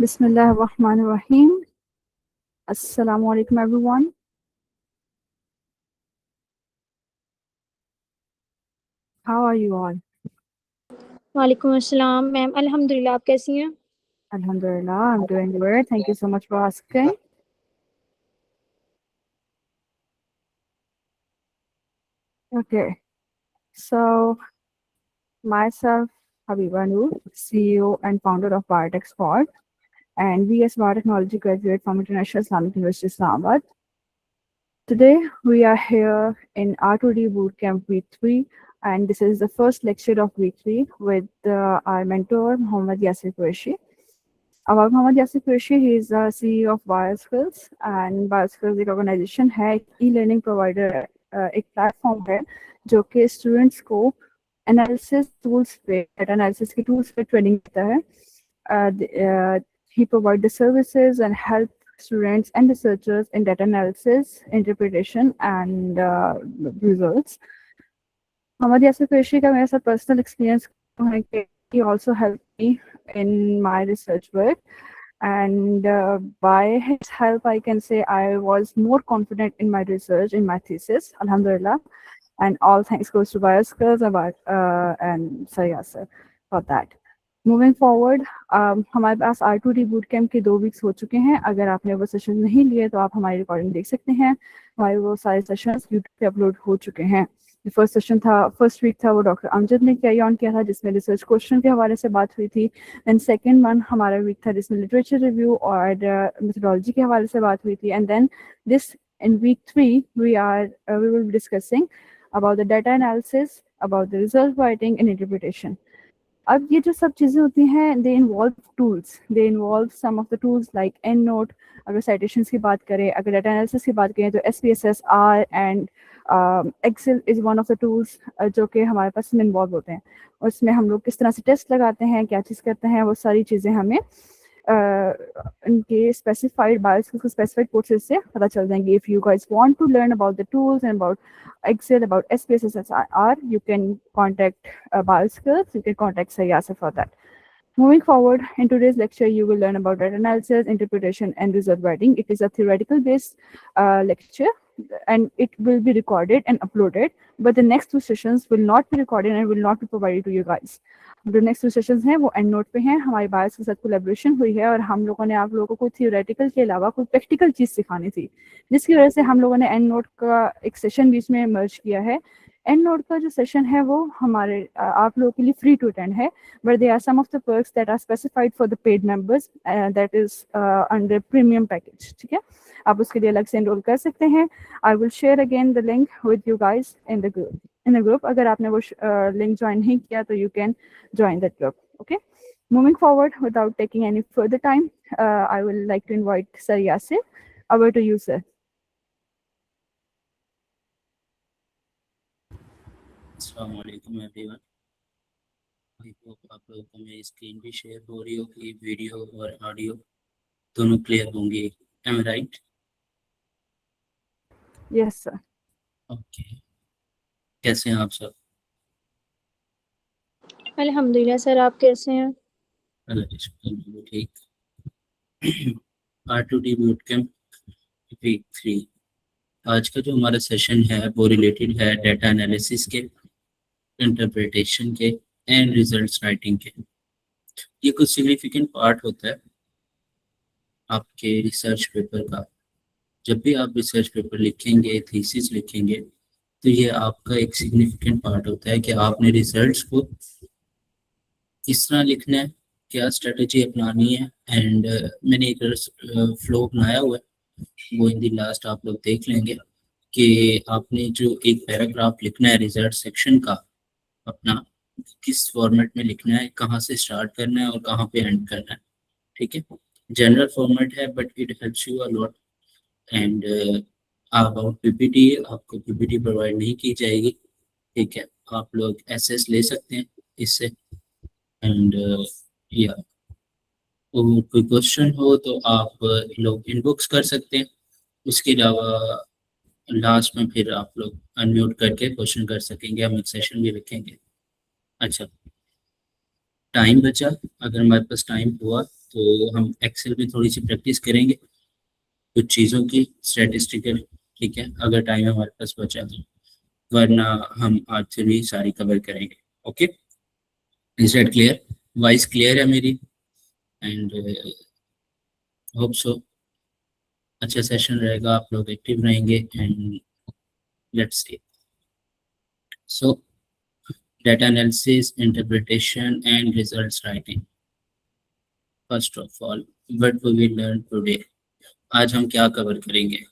Bismillahirrahmanirrahim. Assalamu alaikum everyone. How are you all? वालेकुम अस्सलाम ma'am, अल्हम्दुलिल्लाह। आप कैसी हैं? Alhamdulillah, I'm doing good. Thank you so much for asking. Okay, so myself, Habiba Noor, CEO and founder of Biotech Squad, and we as biotechnology graduate from International Islamic University Islamabad. Today we are here in R2D Bootcamp Week 3, and this is the first lecture of Week 3 with our mentor Muhammad Yasir Qureshi. About Muhammad Yasir Qureshi, he is the CEO of BioSkills, and BioSkills एक organization है, एक e-learning provider है, एक platform है जो कि students को analysis tools पे, data analysis के tools पे training देता है. He provides the services and help students and researchers in data analysis, interpretation, and results. Muhammad Yasir Qureshi का मेरे साथ personal experience है कि he also helped me in my research work, and by his help I can say I was more confident in my research, in my thesis, alhamdulillah, and all thanks goes to BioSkills and Sir Yasir for that. Moving forward, हमारे पास R2D boot camp के 2 weeks हो चुके हैं. अगर आपने वो session नहीं लिए तो आप हमारी रिकॉर्डिंग देख सकते हैं. हमारे वो सारे सेशंस यूट्यूब पे अपलोड हो चुके हैं. फर्स्ट वीक था वो डॉक्टर अमजद ने कैरी ऑन किया था, जिसमें रिसर्च क्वेश्चन के हवाले से बात हुई थी. एंड सेकेंड वन हमारा वीक था जिसमें लिटरेचर रिव्यू और मेथोडोलॉजी के हवाले से बात हुई थी. And then this in week 3 we will be discussing about the data analysis, about the result writing and interpretation. अब ये जो सब चीज़ें होती हैं, they involve tools, they involve some of the tools like and note. अगर citations की बात करें, अगर डाटा एनालिसिस की बात करें तो SPSS, R and Excel is one of the tools जो कि हमारे पास में इन्वॉल्व होते हैं. उसमें हम लोग किस तरह से टेस्ट लगाते हैं, क्या चीज़ करते हैं, वो सारी चीज़ें हमें उनके स्पेसिफाइड BioSkills स्पेसिफाइड कोर्सेज से पता चल जाएंगे. If you guys want to learn about the tools and about Excel, about SPSS, R, you can contact BioSkills, you can contact Sayasa for that. Moving forward, in today's lecture, you will learn about data analysis, interpretation, and result writing. It is a theoretical based lecture, and it will be recorded and uploaded, but the next 2 sessions will not be recorded and will not be provided to you guys. जो next 2 sessions हैं वो and note पे हैं. हमारी बायस के साथ collaboration हुई है और हम लोगों ने आप लोगों को कोई थियोरेटिकल के अलावा कोई प्रैक्टिकल चीज़ सिखानी थी, जिसकी वजह से हम लोगों ने एंड नोट का एक सेशन बीच में मर्ज किया है. एंड नोट का जो सेशन है वो हमारे आप लोगों के लिए फ्री टू अटेंड है, but they are some of the perks that are specified for the paid members, that is under premium package. ठीक है, आप उसके लिए अलग से एनरोल कर सकते हैं. I will share again the link with you guys in the group. अगर आपने वो लिंक ज्वाइन नहीं किया तो you can join that group. Okay, moving forward without taking any further time, I will like to invite Sir Yasir. Over to you, sir. अस्सलाम वालेकुम everyone. I hope आप लोगों को मेरी स्क्रीन भी शेयर हो रही होगी, वीडियो और ऑडियो दोनों क्लियर होंगे. Am right? Yes, sir. Okay, कैसे हैं आप सब? अल्हम्दुलिल्लाह सर, आप कैसे हैं? अल्लाह का शुक्र, मैं भी ठीक. R2D boot camp week 3. आज का जो हमारा सेशन है वो रिलेटेड है डाटा एनालिसिस के, इंटरप्रिटेशन के एंड रिजल्ट्स राइटिंग के. ये कुछ सिग्निफिकेंट पार्ट होता है आपके रिसर्च पेपर का. जब भी आप रिसर्च पेपर लिखेंगे, थीसिस लिखेंगे, तो ये आपका एक सिग्निफिकेंट पार्ट होता है कि आपने रिजल्ट्स को किस तरह लिखना है, क्या स्ट्रेटजी अपनानी है. एंड मैंने एक फ्लो बनाया हुआ है, वो इन दी लास्ट आप लोग देख लेंगे कि आपने जो एक पैराग्राफ लिखना है रिजल्ट सेक्शन का अपना, किस फॉर्मेट में लिखना है, कहाँ से स्टार्ट करना है और कहाँ पे एंड करना है. ठीक है, जनरल फॉर्मेट है but it helps you a lot. And about PPT, आपको पीपीटी प्रोवाइड नहीं की जाएगी. ठीक है, आप लोग एसएस ले सकते हैं इससे. एंड या कोई क्वेश्चन हो तो आप लोग इनबॉक्स कर सकते हैं. उसके अलावा लास्ट में फिर आप लोग अनम्यूट करके क्वेश्चन कर सकेंगे, हम एक सेशन भी रखेंगे. अच्छा, टाइम बचा, अगर हमारे पास टाइम हुआ तो हम एक्सेल में थोड़ी सी प्रैक्टिस करेंगे कुछ चीज़ों की स्टैटिस्टिकल, ठीक है, अगर टाइम हमारे पास बचा तो, वरना हम आज से भी सारी कवर करेंगे। Okay, is that clear? Voice clear है मेरी? एंड होप सो अच्छा सेशन रहेगा, आप लोग एक्टिव रहेंगे and let's see. So data analysis, interpretation and results writing. First of all, what we will learn today? आज हम क्या कवर करेंगे?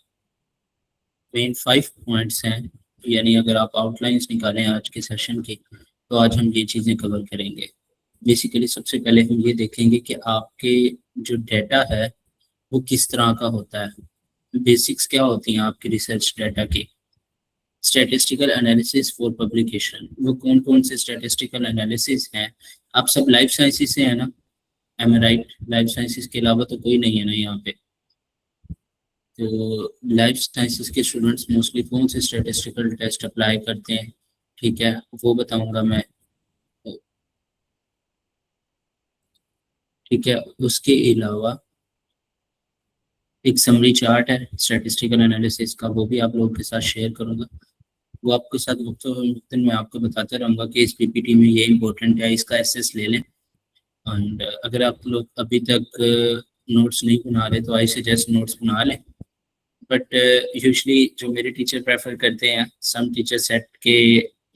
मेन 5 पॉइंट्स हैं, यानी अगर आप आउटलाइंस निकालें आज के सेशन की तो आज हम ये चीज़ें कवर करेंगे। बेसिकली सबसे पहले हम ये देखेंगे कि आपके जो डेटा है वो किस तरह का होता है, बेसिक्स क्या होती हैं आपकी रिसर्च डेटा की। स्टैटिस्टिकल एनालिसिस फॉर पब्लिकेशन, वो कौन कौन से स्टैटिस्टिकल एनालिसिस हैं? आप सब लाइफ साइंसेस से है ना, M I right? Life sciences के अलावा तो कोई नहीं है ना यहाँ पे। तो लाइफ साइंसेस के स्टूडेंट्स मोस्टली कौन से स्टैटिस्टिकल टेस्ट अप्लाई करते हैं, ठीक है, वो बताऊंगा मैं, ठीक है। उसके अलावा एक समरी चार्ट है स्टैटिस्टिकल एनालिसिस का, वो भी आप लोगों के साथ शेयर करूंगा। वो आपके साथ वक्तन मैं आपको बताता रहूँगा कि इस पीपीटी में ये इंपॉर्टेंट है, इसका एक्सेस ले लें। एंड अगर आप लोग अभी तक नोट्स नहीं बना रहे तो आई सजेस्ट नोट्स बना लें। बट यूजली जो मेरे टीचर प्रेफर करते हैं, सम टीचर सेट के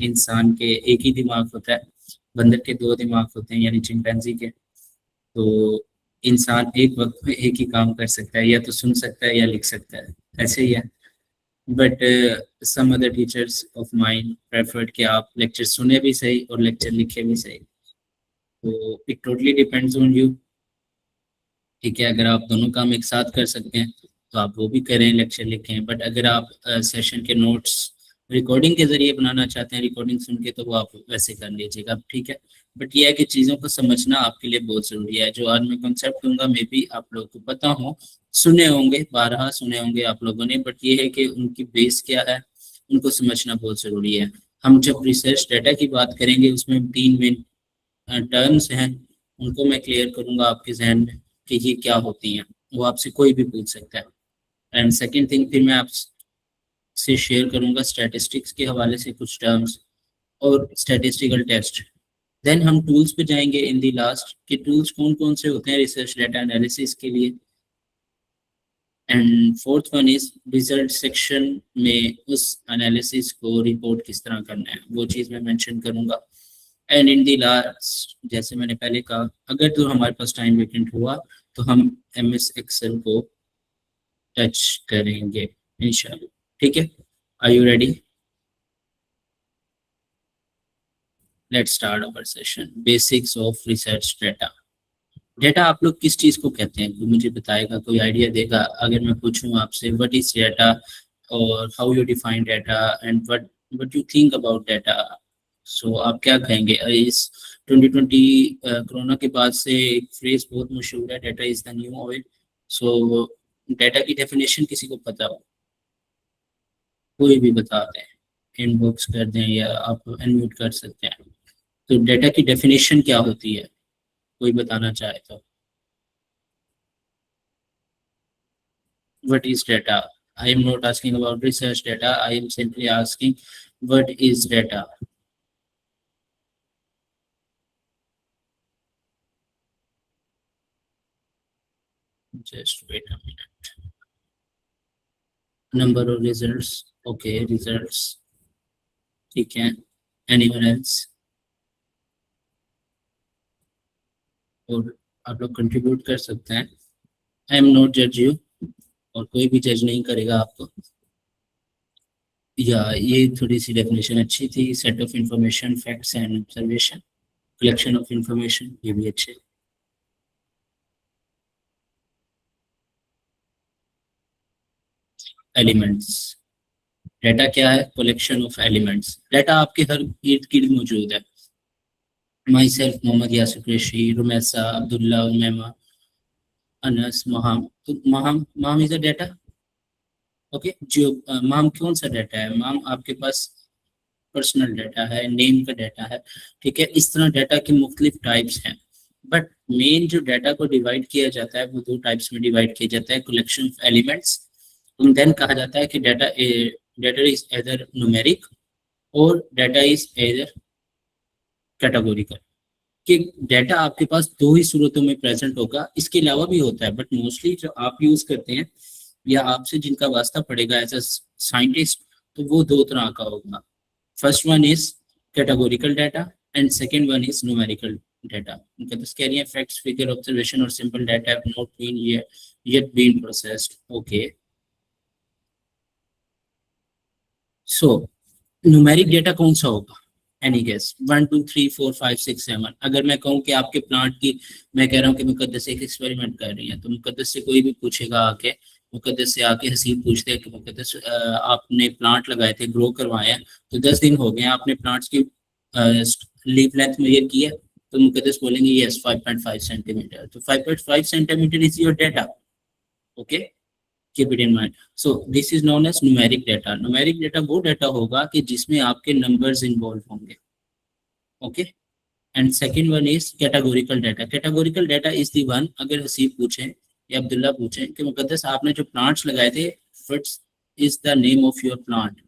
इंसान के एक ही दिमाग होता है, बंदर के 2 दिमाग होते हैं, यानी चिंपैंजी के। तो इंसान एक वक्त में एक ही काम कर सकता है, या तो सुन सकता है या लिख सकता है, ऐसे ही है। But some other teachers of mind preferred कि आप लेक्चर सुने भी सही और लेक्चर लिखे भी सही। तो it totally depends on you, ठीक है। अगर आप दोनों काम एक साथ कर सकते हैं तो आप वो भी करें, लेक्चर लिखें। बट अगर आप सेशन के नोट्स रिकॉर्डिंग के जरिए बनाना चाहते हैं, रिकॉर्डिंग सुन के, तो वो आप वैसे कर लीजिएगा, ठीक है। बट ये है कि चीज़ों को समझना आपके लिए बहुत ज़रूरी है। जो आज मैं कॉन्सेप्ट दूंगा मे बी आप लोगों को पता हो, सुने होंगे, 12 सुने होंगे आप लोगों ने, बट ये है कि उनकी बेस क्या है, उनको समझना बहुत ज़रूरी है। हम जब रिसर्च डाटा की बात करेंगे उसमें 3 मेन टर्म्स हैं, उनको मैं क्लियर करूंगा आपके जहन में कि ये क्या होती हैं, वो आपसे कोई भी पूछ सकता है। एंड सेकेंड थिंग, फिर मैं आपसे शेयर करूंगा स्टैटिस्टिक्स के हवाले से कुछ टर्म्स और स्टैटिस्टिकल टेस्ट। देन हम टूल्स पे जाएंगे इन दी लास्ट, कि टूल्स कौन कौन से होते हैं रिसर्च डाटा एनालिसिस के लिए। And fourth one is result section में उस एनालिसिस को रिपोर्ट किस तरह करना है, वो चीज़ मैं मेंशन करूंगा। एंड इन दी लास्ट, जैसे मैंने पहले कहा, अगर तो हमारे पास टाइम वेकेंट हुआ तो हम MS एक्सेल को टच करेंगे इंशाल्लाह, ठीक है। Are you ready? Let's start our session. Basics of research data. Data आप लोग किस चीज़ को कहते हैं, कोई मुझे बताएगा, कोई आइडिया देगा? अगर मैं पूछूं आपसे व्हाट इज डाटा और how you define data and what you think about data, so आप क्या कहेंगे? इस 2020 कोरोना के बाद से एक फ्रेज बहुत मशहूर है, data is the new oil. So data की डेफिनेशन किसी को पता हो? कोई भी बता दें, इनबॉक्स कर दें या आप अनम्यूट कर सकते हैं। तो डाटा की डेफिनेशन क्या होती है, कोई बताना चाहे तो? What is data? I am not asking about research data, I am simply asking what is data. Just wait a minute. Number of results, okay, results, ठीक है। Anyone else? और आप लोग कंट्रीब्यूट कर सकते हैं। आई एम नॉट जज you, और कोई भी जज नहीं करेगा आपको। या ये थोड़ी सी डेफिनेशन अच्छी थी, set of information, facts and observation, collection of information, ये भी अच्छे। एलिमेंट्स, डाटा क्या है? Collection of elements. डाटा आपके हर इर्द गिर्द मौजूद है। My self Mohammad Yasir Qureshi, Rumaisa, Abdullah, Umaima, Anas, महाम। तो महाम इज अ डाटा, ओके। जो माम कौन सा डाटा है? माम आपके पास पर्सनल डाटा है, नेम का डाटा है, ठीक है। इस तरह डाटा के मुख्तलिफ टाइप्स हैं। बट मेन जो डाटा को डिवाइड किया जाता है वो दो टाइप्स में डिवाइड किया जाता है, collection of elements, and then कहा जाता है कि डाटा इज एदर न्यूमेरिक और डाटा इज एदर कैटेगोरिकल। कि डाटा आपके पास दो ही सूरतों में प्रेजेंट होगा, इसके अलावा भी होता है बट मोस्टली जो आप यूज करते हैं या आपसे जिनका वास्ता पड़ेगा एज अ साइंटिस्ट, तो वो दो तरह का होगा। First one is categorical data and second one is numerical data. उनका तो कह रही है फैक्ट्स, फिगर, ऑब्जर्वेशन और simple data have not been yet been processed. Okay, so numeric data कौन सा होगा? Any guess? 1 2 3 4 5 6 7। अगर मैं कहूँ कि आपके प्लांट की, मैं कह रहा हूँ कि मुकद्दस एक एक्सपेरिमेंट कर रही है, तो मुकद्दस से कोई भी पूछेगा आके, मुकद्दस से आके हसीब पूछते हैं कि मुकद्दस आपने प्लांट लगाए थे, ग्रो करवाए हैं, तो 10 दिन हो गए, आपने प्लांट्स की लीव लेंथ मेजर की है? तो मुकद्दस बोलेंगे यस 5.5 सेंटीमीटर। तो 5.5 centimetre is your data. Okay, keep it in mind. So this is known as numeric data. Numeric data वो डाटा होगा कि जिसमें आपके नंबर्स इन्वॉल्व होंगे। Okay, and second one is categorical data. Categorical data is the one, अगर हसीब पूछें या अब्दुल्ला पूछें कि मुकद्दस आपने जो प्लांट्स लगाए थे, what is the name of your plant,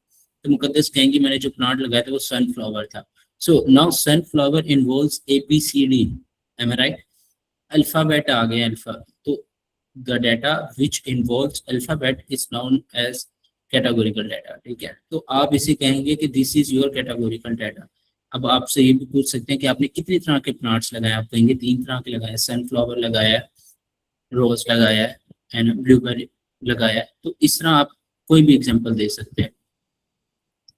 तो मुकद्दस कहेंगे मैंने जो प्लांट लगाया था वो सनफ्लावर था। So now sunflower involves ABCD, am I right? Alphabet आ गया, अल्फा, तो the data which involves alphabet is known as categorical data। ठीक है, तो आप इसे कहेंगे कि this is your categorical data। अब आपसे ये भी पूछ सकते हैं कि आपने कितनी तरह के प्लांट्स लगाए, आप कहेंगे 3 तरह के लगाए, सनफ्लावर लगाया है, रोज लगाया है एंड ब्लूबेरी लगाया है। तो इस तरह आप कोई भी एग्जांपल दे सकते हैं।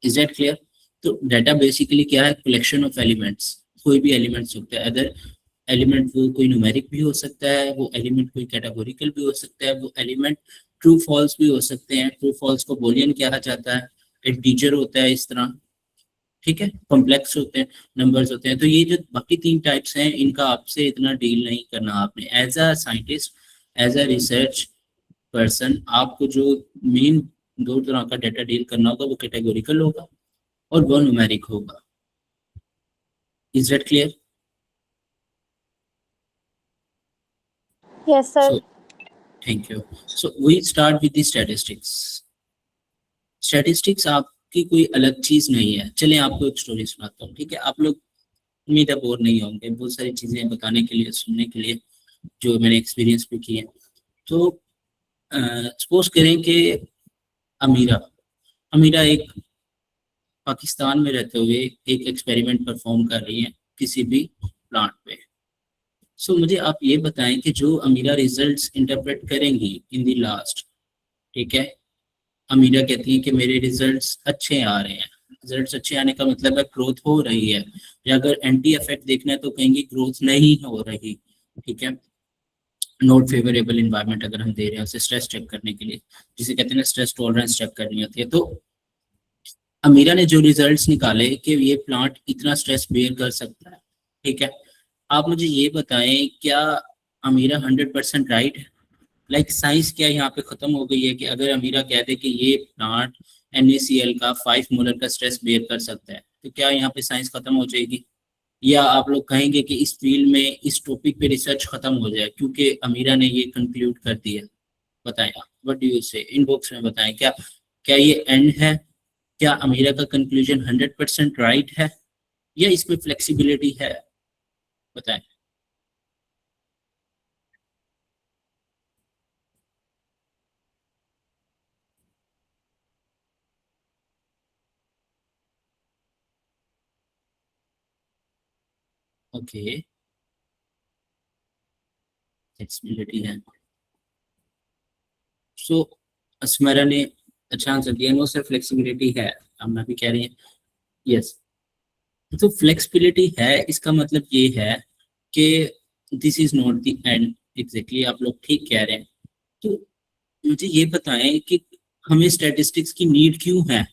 Is that clear? तो डाटा बेसिकली क्या है? Collection of elements. कोई भी एलिमेंट्स होते हैं, अदर एलिमेंट वो कोई न्यूमेरिक भी हो सकता है, वो एलिमेंट कोई कैटेगोरिकल भी हो सकता है, वो एलिमेंट ट्रू फॉल्स भी हो सकते हैं। ट्रू फॉल्स को बूलियन कहा जाता है, इंटीजर होता है इस तरह। ठीक है, कॉम्प्लेक्स होते हैं, नंबर्स होते हैं। तो ये जो बाकी 3 टाइप्स हैं, इनका आपसे इतना डील नहीं करना आपने। As a scientist, as a research person, आपको जो मेन 2 तरह का डाटा डील करना होगा वो कैटेगोरिकल होगा और वो न्यूमेरिक होगा। Is that clear? Yes, sir. So thank you. So we start with the statistics. Statistics आपकी कोई अलग चीज नहीं है। चलिए आपको एक स्टोरी सुनाता हूँ। ठीक है, आप लोग उम्मीद है बोर नहीं होंगे, बहुत सारी चीजें बताने के लिए, सुनने के लिए, जो मैंने एक्सपीरियंस भी किए। तो सपोज करें कि अमीरा अमीरा एक पाकिस्तान में रहते हुए एक एक्सपेरिमेंट परफॉर्म कर रही है किसी भी प्लांट पे। सो मुझे आप ये बताएं कि जो अमीरा रिजल्ट्स इंटरप्रेट करेंगी इन द लास्ट, ठीक है, अमीरा कहती है कि मेरे रिजल्ट्स अच्छे आ रहे हैं। रिजल्ट्स अच्छे आने का मतलब है ग्रोथ हो रही है, या अगर एंटी इफेक्ट देखना है तो कहेंगे ग्रोथ नहीं हो रही। ठीक है, नॉट फेवरेबल इन्वायरमेंट अगर हम दे रहे हैं उसे स्ट्रेस चेक करने के लिए, जिसे कहते हैं स्ट्रेस टॉलरेंस चेक करनी होती है। तो अमीरा ने जो रिजल्ट्स निकाले कि ये प्लांट इतना स्ट्रेस बेयर कर सकता है। ठीक है, आप मुझे ये बताएं क्या अमीरा 100% राइट है? लाइक साइंस क्या यहाँ पे खत्म हो गई है कि अगर अमीरा कह दे कि ये प्लांट NaCl का 5 मोलर का स्ट्रेस बेयर कर सकता है, तो क्या यहाँ पे साइंस खत्म हो जाएगी? या आप लोग कहेंगे कि इस फील्ड में, इस टॉपिक पे रिसर्च खत्म हो जाए क्योंकि अमीरा ने ये कंक्लूड कर दिया? बताएं आप, व्हाट डू यू से? इनबॉक्स में बताएं, क्या क्या ये एंड है? क्या अमीरा का कंक्लूजन 100% राइट है या इसमें फ्लेक्सिबिलिटी है? बताएं। ओके, फ्लेक्सिबिलिटी है। सो अस्मरा ने अच्छा आंसर दिया, नो सर फ्लेक्सिबिलिटी है। हम भी कह रही हैं यस। तो फ्लेक्सिबिलिटी है, इसका मतलब ये है कि this is not the end. Exactly, आप लोग ठीक कह रहे हैं। तो मुझे ये बताएं कि हमें स्टैटिस्टिक्स की नीड क्यों है?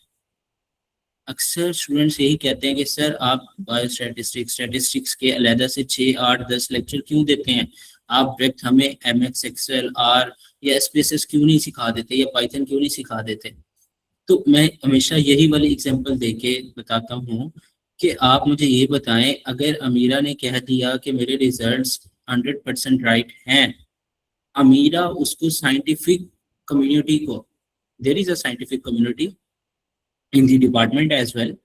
अक्सर स्टूडेंट्स यही कहते हैं कि सर आप स्टैटिस्टिक्स के अलहदा से 6 8 10 लेक्चर क्यों देते हैं? आप डायरेक्ट हमें MS एक्सेल आर या SPSS क्यों नहीं सिखा देते, या पाइथन क्यों नहीं सिखा देते? तो मैं हमेशा यही वाली एग्जांपल देके बताता हूँ कि आप मुझे ये बताएं, अगर अमीरा ने कह दिया कि मेरे रिजल्ट्स 100% राइट हैं, अमीरा उसको साइंटिफिक कम्युनिटी को, there is a scientific community in the department as well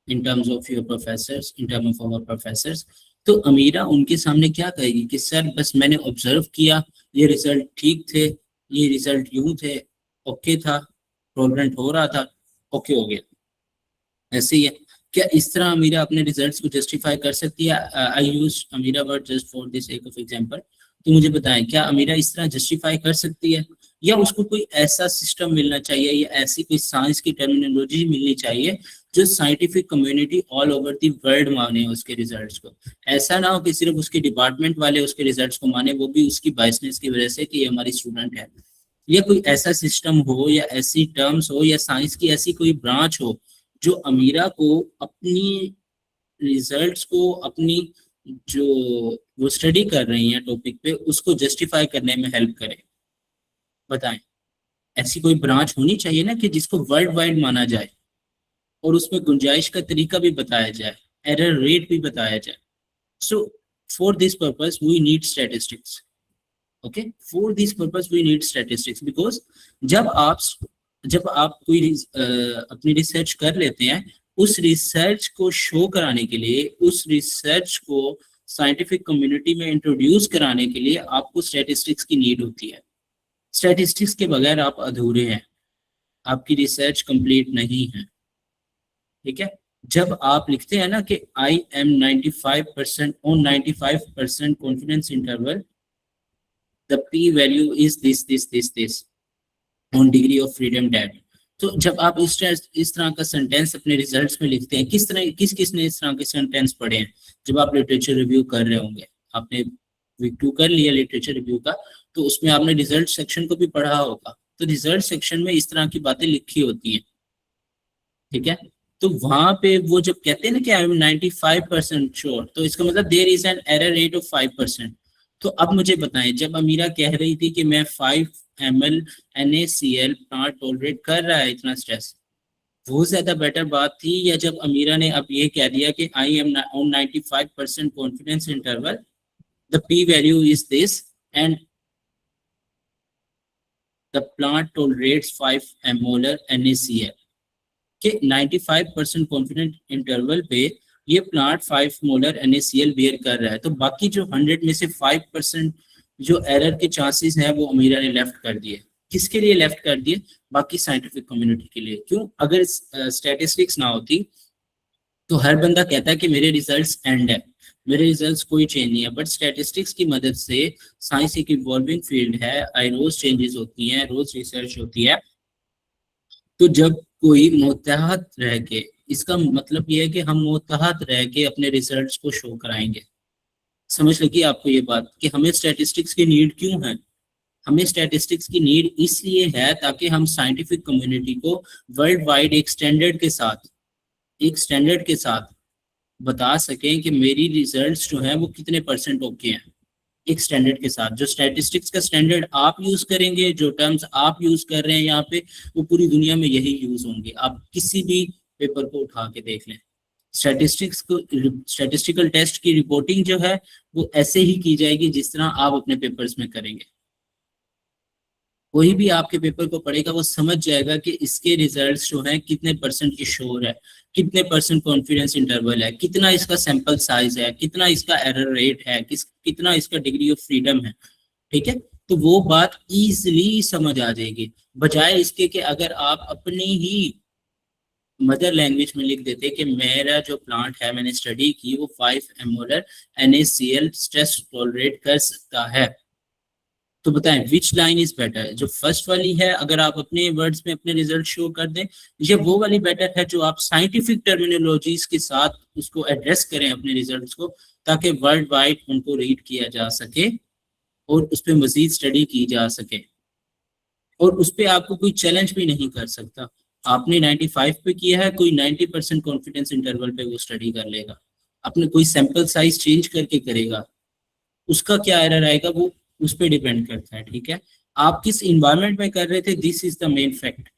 in terms of your professors, in terms of our professors, तो अमीरा उनके सामने क्या कहेगी कि सर बस मैंने ऑब्जर्व किया, ये रिजल्ट ठीक थे, ये रिजल्ट यूं थे, ओके था, टॉलरेंट हो रहा था, ओके हो गया, ऐसे ही है। क्या इस तरह अमीरा अपने रिजल्ट्स को जस्टिफाई कर सकती है? I use Amira word just for this sake of example. तो मुझे बताएं, क्या अमीरा इस तरह जस्टिफाई कर सकती है, या उसको कोई ऐसा सिस्टम मिलना चाहिए या ऐसी कोई साइंस की टर्मिनोलॉजी मिलनी चाहिए जो scientific community all over the world माने उसके रिजल्ट्स को? ऐसा ना हो कि सिर्फ उसके डिपार्टमेंट वाले उसके रिजल्ट्स को माने, वो भी उसकी बायसनेस की वजह से कि ये हमारी स्टूडेंट है। या कोई ऐसा सिस्टम हो या ऐसी टर्म्स हो या साइंस की ऐसी कोई ब्रांच हो जो अमीरा को अपनी रिजल्ट्स को, अपनी जो वो स्टडी कर रही हैं टॉपिक पे, उसको जस्टिफाई करने में हेल्प करे। बताएं, ऐसी कोई ब्रांच होनी चाहिए ना कि जिसको वर्ल्ड वाइड माना जाए और उसमें गुंजाइश का तरीका भी बताया जाए, एरर रेट भी बताया जाए। So for this purpose we need statistics. Okay, for this purpose we need statistics, because जब आप कोई अपनी रिसर्च कर लेते हैं, उस रिसर्च को शो कराने के लिए, उस रिसर्च को साइंटिफिक कम्युनिटी में इंट्रोड्यूस कराने के लिए आपको स्टैटिस्टिक्स की नीड होती है। स्टैटिस्टिक्स के बगैर आप अधूरे हैं, आपकी रिसर्च कंप्लीट नहीं है। ठीक है, जब आप लिखते हैं ना कि I am 95% on 95% confidence interval, the P value is this on degree of freedom that, तो जब आप इस तरह का सेंटेंस अपने रिजल्ट्स में लिखते हैं, किसने इस तरह के सेंटेंस पढ़े हैं? जब आप लिटरेचर रिव्यू कर रहे होंगे, आपने वीक 2 कर लिया लिटरेचर रिव्यू का, तो उसमें आपने रिजल्ट सेक्शन को भी पढ़ा होगा, तो रिजल्ट सेक्शन में इस तरह की बातें लिखी होती हैं। ठीक है, तो वहां पे वो जब कहते हैं ना कि आई एम 95% श्योर, तो इसका मतलब there is an error rate of 5%। तो अब मुझे बताएं, जब अमीरा कह रही थी कि मैं 5 ml NaCl प्लांट टॉलरेट कर रहा है इतना स्ट्रेस, वो ज्यादा बेटर बात थी, या जब अमीरा ने अब ये कह दिया कि I am on 95% confidence interval, the P value is this and the plant tolerates 5 molar NaCl, कि 95% कॉन्फिडेंट इंटरवल पे ये प्लांट 5 मोलर NaCl बेयर कर रहा है, तो बाकी जो 100 में से 5% जो एरर के चांसेस हैं वो अमीरा ने लेफ्ट कर दिए। किसके लिए लेफ्ट कर दिए? बाकी साइंटिफिक कम्युनिटी के लिए। क्यों? अगर स्टैटिस्टिक्स ना होती तो हर बंदा कहता है कि मेरे रिजल्ट्स एंड है, मेरे रिजल्ट्स कोई चेंज नहीं है, बट स्टैटिस्टिक्स की मदद से, साइंस एक इवॉल्विंग फील्ड है, रोज चेंजेस होती हैं, रोज रिसर्च होती है, तो जब कोई मोहतात रह के, इसका मतलब ये है कि हम मोहतात रह के अपने रिजल्ट्स को शो कराएंगे। समझ लगी आपको ये बात कि हमें स्टैटिस्टिक्स की नीड क्यों है? हमें स्टैटिस्टिक्स की नीड इसलिए है ताकि हम साइंटिफिक कम्युनिटी को वर्ल्ड वाइड एक स्टैंडर्ड के साथ बता सकें कि मेरी रिजल्ट्स जो हैं वो कितने % ओके हैं, एक स्टैंडर्ड के साथ। जो स्टैटिस्टिक्स का स्टैंडर्ड आप यूज करेंगे, जो टर्म्स आप यूज कर रहे हैं यहाँ पे, वो पूरी दुनिया में यही यूज होंगे। आप किसी भी पेपर को उठा के देख लें, स्टैटिस्टिकल टेस्ट की रिपोर्टिंग जो है वो ऐसे ही की जाएगी जिस तरह आप अपने पेपर्स में करेंगे। कोई भी आपके पेपर को पढ़ेगा वो समझ जाएगा कि इसके रिजल्ट्स जो हैं कितने % की श्योर है, कितने % कॉन्फिडेंस इंटरवल है, कितना इसका सैंपल साइज है, कितना इसका एरर रेट है, कितना इसका डिग्री ऑफ फ्रीडम है। ठीक है, तो वो बात इजीली समझ आ जाएगी, बजाय इसके कि अगर आप अपनी ही मदर लैंग्वेज में लिख देते कि मेरा जो प्लांट है मैंने स्टडी की वो 5 मोलर NaCl स्ट्रेस टॉलरेट कर सकता है। तो बताएं विच लाइन इज बेटर? जो फर्स्ट वाली है, अगर आप अपने वर्ड्स में अपने रिजल्ट शो कर दें, ये वो वाली बेटर है जो आप साइंटिफिक टर्मिनोलॉजीज के साथ उसको एड्रेस करें अपने रिजल्ट्स को, ताकि वर्ल्ड वाइड उनको रीड किया जा सके और उस पर मजीद स्टडी की जा सके, और उस पर आपको कोई चैलेंज भी नहीं कर सकता। आपने 95 पे किया है, कोई 90% कॉन्फिडेंस इंटरवल पे वो स्टडी कर लेगा, अपने कोई सैंपल साइज चेंज करके करेगा, उसका क्या एरर आएगा वो उस पर डिपेंड करता है। ठीक है, आप किस इन्वायरमेंट में कर रहे थे, this is the main fact.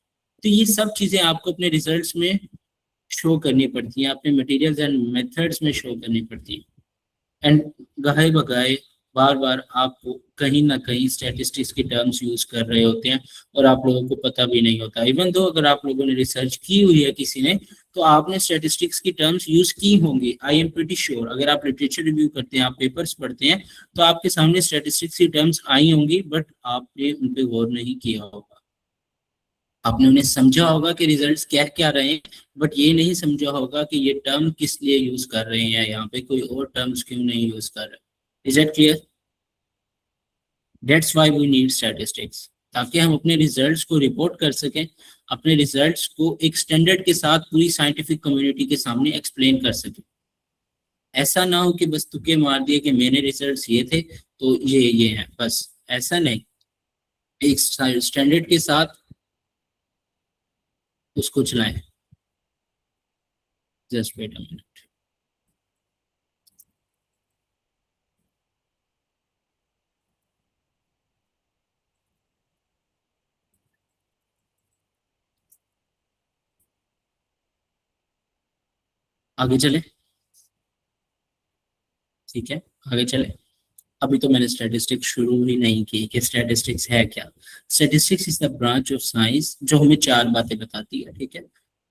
तो ये सब चीजें आपको अपने रिजल्ट्स में शो करनी पड़ती हैं, अपने मटेरियल्स एंड मेथड्स में शो करनी पड़ती है। एंड गाहे बगाए बार बार आप कहीं ना कहीं स्टैटिस्टिक्स के टर्म्स यूज कर रहे होते हैं और आप लोगों को पता भी नहीं होता। इवन दो अगर आप लोगों ने रिसर्च की हुई है किसी ने, तो आपने स्टैटिस्टिक्स की टर्म्स यूज की होंगी, आई एम प्रीटी श्योर। अगर आप लिटरेचर रिव्यू करते हैं, आप पेपर्स पढ़ते हैं, तो आपके सामने स्टैटिस्टिक्स की टर्म्स आई होंगी, बट आपने उन पर गौर नहीं किया होगा। आपने उन्हें समझा होगा कि रिजल्ट्स क्या क्या रहे हैं, बट ये नहीं समझा होगा कि ये टर्म किस लिए यूज कर रहे हैं, यहाँ पे कोई और टर्म्स क्यों नहीं यूज कर रहे। Is it clear? That's why we need statistics, ताकि हम अपने रिजल्ट्स को रिपोर्ट कर सकें, अपने रिजल्ट्स को एक स्टैंडर्ड के साथ पूरी साइंटिफिक कम्युनिटी के सामने एक्सप्लेन कर सकें। ऐसा ना हो कि बस तुक्के मार दिए कि मैंने रिजल्ट्स ये थे तो ये हैं, बस ऐसा नहीं। एक स्टैंडर्ड के साथ उसको चलाएं। Just wait a minute. आगे चले, ठीक है, आगे चले। अभी तो मैंने स्टैटिस्टिक्स शुरू ही नहीं की कि स्टैटिस्टिक्स है क्या। Statistics is the branch of science जो हमें चार बातें बताती है, ठीक है।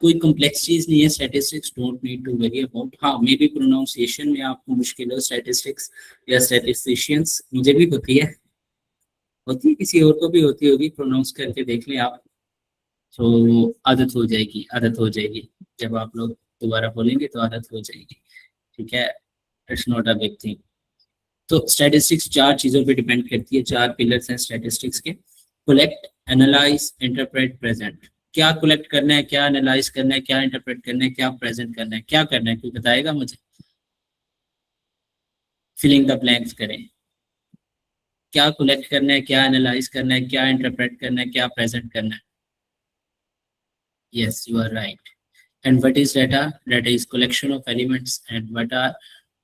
कोई कॉम्प्लेक्स चीज नहीं है, statistics don't need to worry about. हाँ, मे बी प्रोनाउंसिएशन में आपको मुश्किल हो, स्टैटिस्टिक्स या स्टैटिस्टिशियंस, मुझे भी होती है, किसी और को भी होती होगी, प्रोनाउंस करके देख लें आप, तो आदत हो जाएगी, आदत हो जाएगी। जब आप लोग दोबारा बोलेंगे तो आदत हो जाएगी, ठीक है। It's not a big thing. तो स्टैटिस्टिक्स चार चीजों पे डिपेंड करती है, चार पिलर्स हैं स्टैटिस्टिक्स के। Collect, analyse, interpret, present. क्या कलेक्ट करना है, क्या एनालाइज करना है, क्या इंटरप्रेट करना है, क्या प्रेजेंट करना है, क्या करना है, कोई बताएगा मुझे? फिलिंग द ब्लैंक्स करें। क्या कलेक्ट करना है, क्या एनालाइज करना है, क्या इंटरप्रेट करना है, क्या प्रेजेंट करना है? Yes, you are right. And what is data? Data is collection of elements. And what are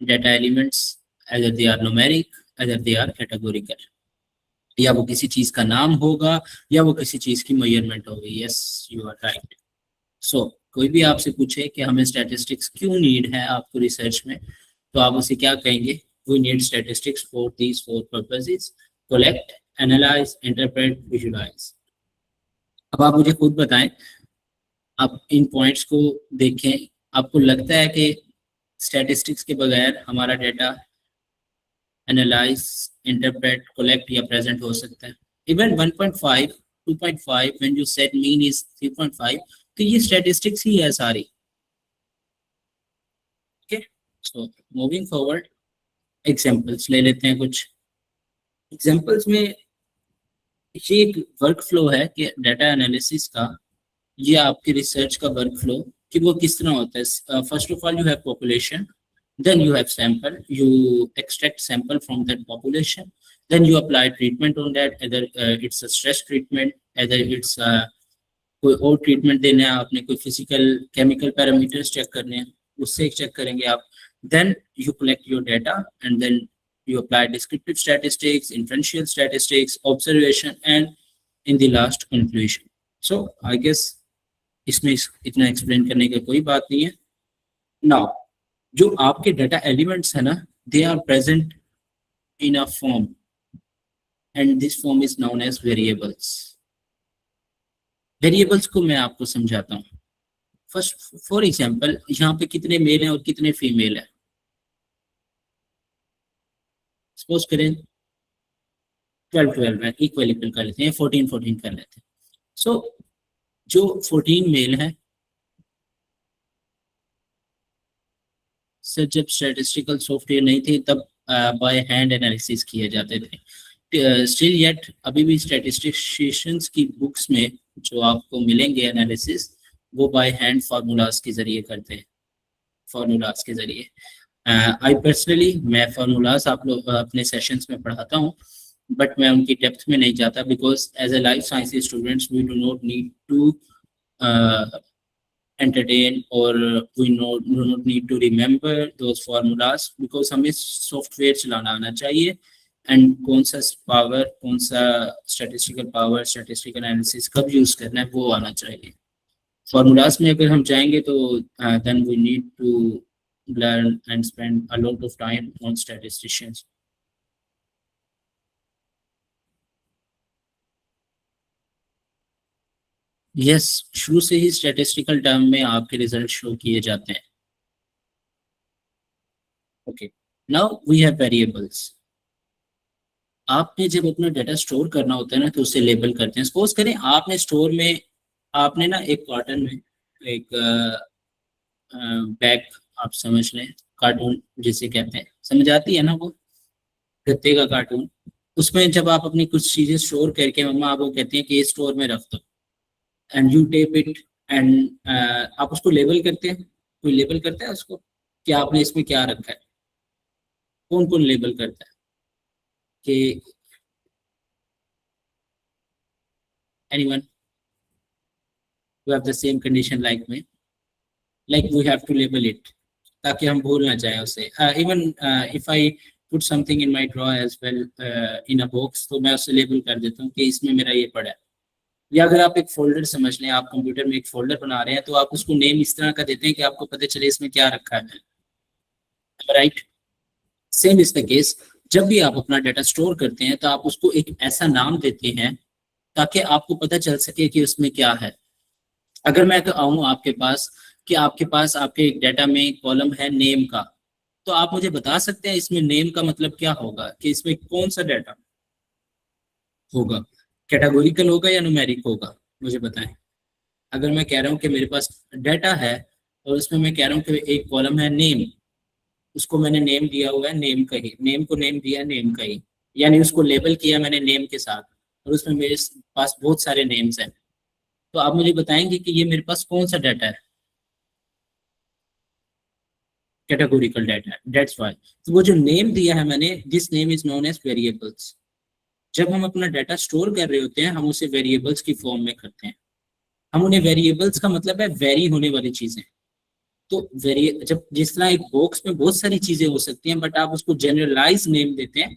data elements? Either they are numeric, either they are categorical. या वो किसी चीज का नाम होगा या वो किसी चीज की मेजरमेंट होगी। Yes, you are right. So कोई भी आपसे पूछे कि हमें स्टैटिस्टिक्स क्यों नीड है आपको रिसर्च में, तो आप उसे क्या कहेंगे? We need statistics for these four purposes: collect, analyse, interpret, visualise. अब आप मुझे खुद बताएं, आप इन पॉइंट्स को देखें, आपको लगता है कि स्टैटिस्टिक्स के बगैर हमारा डेटा एनालाइज, इंटरप्रेट, कलेक्ट या प्रेजेंट हो सकता है? Even 1.5, 2.5, when you set mean is 3.5, तो ये स्टैटिस्टिक्स ही है सारी। Okay, so moving forward, examples ले लेते हैं कुछ। एग्जांपल्स में ये एक वर्क फ्लो है कि डाटा एनालिसिस का, ये आपकी रिसर्च का वर्क फ्लो कि वो किस तरह होता है। First of all you have population, then you have sample, you extract sample from that population, then you apply treatment on that, either it's a stress treatment, either it's कोई और treatment देना है आपने, कोई फिजिकल केमिकल पैरामीटर्स चेक करने हैं, उससे check करेंगे आप। Then you collect your data and then you apply descriptive statistics, inferential statistics, observation, and in the last conclusion. So I guess इसमें इतना एक्सप्लेन करने की कोई बात नहीं है। नाउ जो आपके डाटा एलिमेंट्स है ना, they are present in a form and this form is known as variables. Variables को मैं आपको समझाता हूँ। फर्स्ट फॉर एग्जांपल, यहाँ पे कितने मेल हैं और कितने फीमेल हैं, सपोज करें 12 है, इक्वल कर लेते हैं, 14 कर लेते हैं। सो जो 14 मेल है, सर जब स्टैटिस्टिकल सॉफ्टवेयर नहीं थे तब बाय हैंड एनालिसिस किए जाते थे। स्टिल येट अभी भी स्टैटिस्टिशियंस की बुक्स में जो आपको मिलेंगे एनालिसिस, वो बाय हैंड फार्मूलाज के जरिए करते हैं, फार्मूलाज के जरिए। आई पर्सनली मैं फार्मूलाज आप लोग अपने सेशंस में पढ़ाता हूँ, बट मैं उनकी डेप्थ में नहीं जाता, because as a life science students we do not need to entertain or we do not need to remember those formulas, because हमें सॉफ्टवेयर चलाना आना चाहिए एंड कौन सा पावर, कौन सा स्टैटिस्टिकल पावर, स्टैटिस्टिकल एनालिसिस कब यूज करना है वो आना चाहिए। फॉर्मूलाज में अगर हम जाएंगे तो then we need to learn and spend a lot of time on statisticians. Yes, शुरू से ही स्टैटिस्टिकल टर्म में आपके रिजल्ट शो किए जाते हैं। Okay, now we have variables. आपने जब अपना डाटा स्टोर करना होता है ना, तो उसे लेबल करते हैं। सपोज करें आपने स्टोर में, आपने ना एक कार्टन में एक बैग, आप समझ लें कार्टून जिसे कहते हैं, समझ आती है ना वो, गत्ते का कार्टून। उसमें जब आप अपनी कुछ चीजें स्टोर करके, मम्मा आपको कहती हैं कि ये स्टोर में रख दो, and you tape it, and आप उसको लेबल करते हैं। कोई लेबल करता है उसको कि आपने इसमें क्या रखा है? कौन कौन लेबल करता है? कि anyone who have the same condition like me, like we have to label it, ताकि हम भूल ना जाए उसे। Even if I put something in my draw as well in a box, तो मैं उसे लेबल कर देता हूँ कि इसमें मेरा ये पड़ा है। या अगर आप एक फोल्डर समझ लें, आप कंप्यूटर में एक फोल्डर बना रहे हैं, तो आप उसको नेम इस तरह का देते हैं कि आपको पता चले इसमें क्या रखा है, right? Same is the case, जब भी आप अपना डाटा स्टोर करते हैं तो आप उसको एक ऐसा नाम देते हैं ताकि आपको पता चल सके कि उसमें क्या है। अगर मैं आऊँ आपके पास कि आपके पास आपके डाटा में कॉलम है नेम का, तो आप मुझे बता सकते हैं इसमें नेम का मतलब क्या होगा, कि इसमें कौन सा डाटा होगा, कैटेगोरिकल होगा या न्यूमेरिक होगा, मुझे बताएं। अगर मैं कह रहा हूँ कि मेरे पास डाटा है और उसमें मैं कह रहा हूँ कि एक कॉलम है नेम, उसको मैंने नेम दिया हुआ है नेम का ही, नेम को नेम दिया नेम का ही, यानी उसको लेबल किया मैंने नेम के साथ, और उसमें मेरे पास बहुत सारे नेम्स हैं। तो आप मुझे बताएंगे कि ये मेरे पास कौन सा डाटा है? कैटेगोरिकल डाटा है, दैट्स व्हाई। तो वो जो नेम दिया है मैंने, this name is known as variables. जब हम अपना डाटा स्टोर कर रहे होते हैं, हम उसे वेरिएबल्स की फॉर्म में करते हैं। हम उन्हें, वेरिएबल्स का मतलब है वेरी होने वाली चीजें। तो वेरी, जब जिस तरह एक बॉक्स में बहुत सारी चीजें हो सकती हैं, बट आप उसको जनरलाइज नेम देते हैं,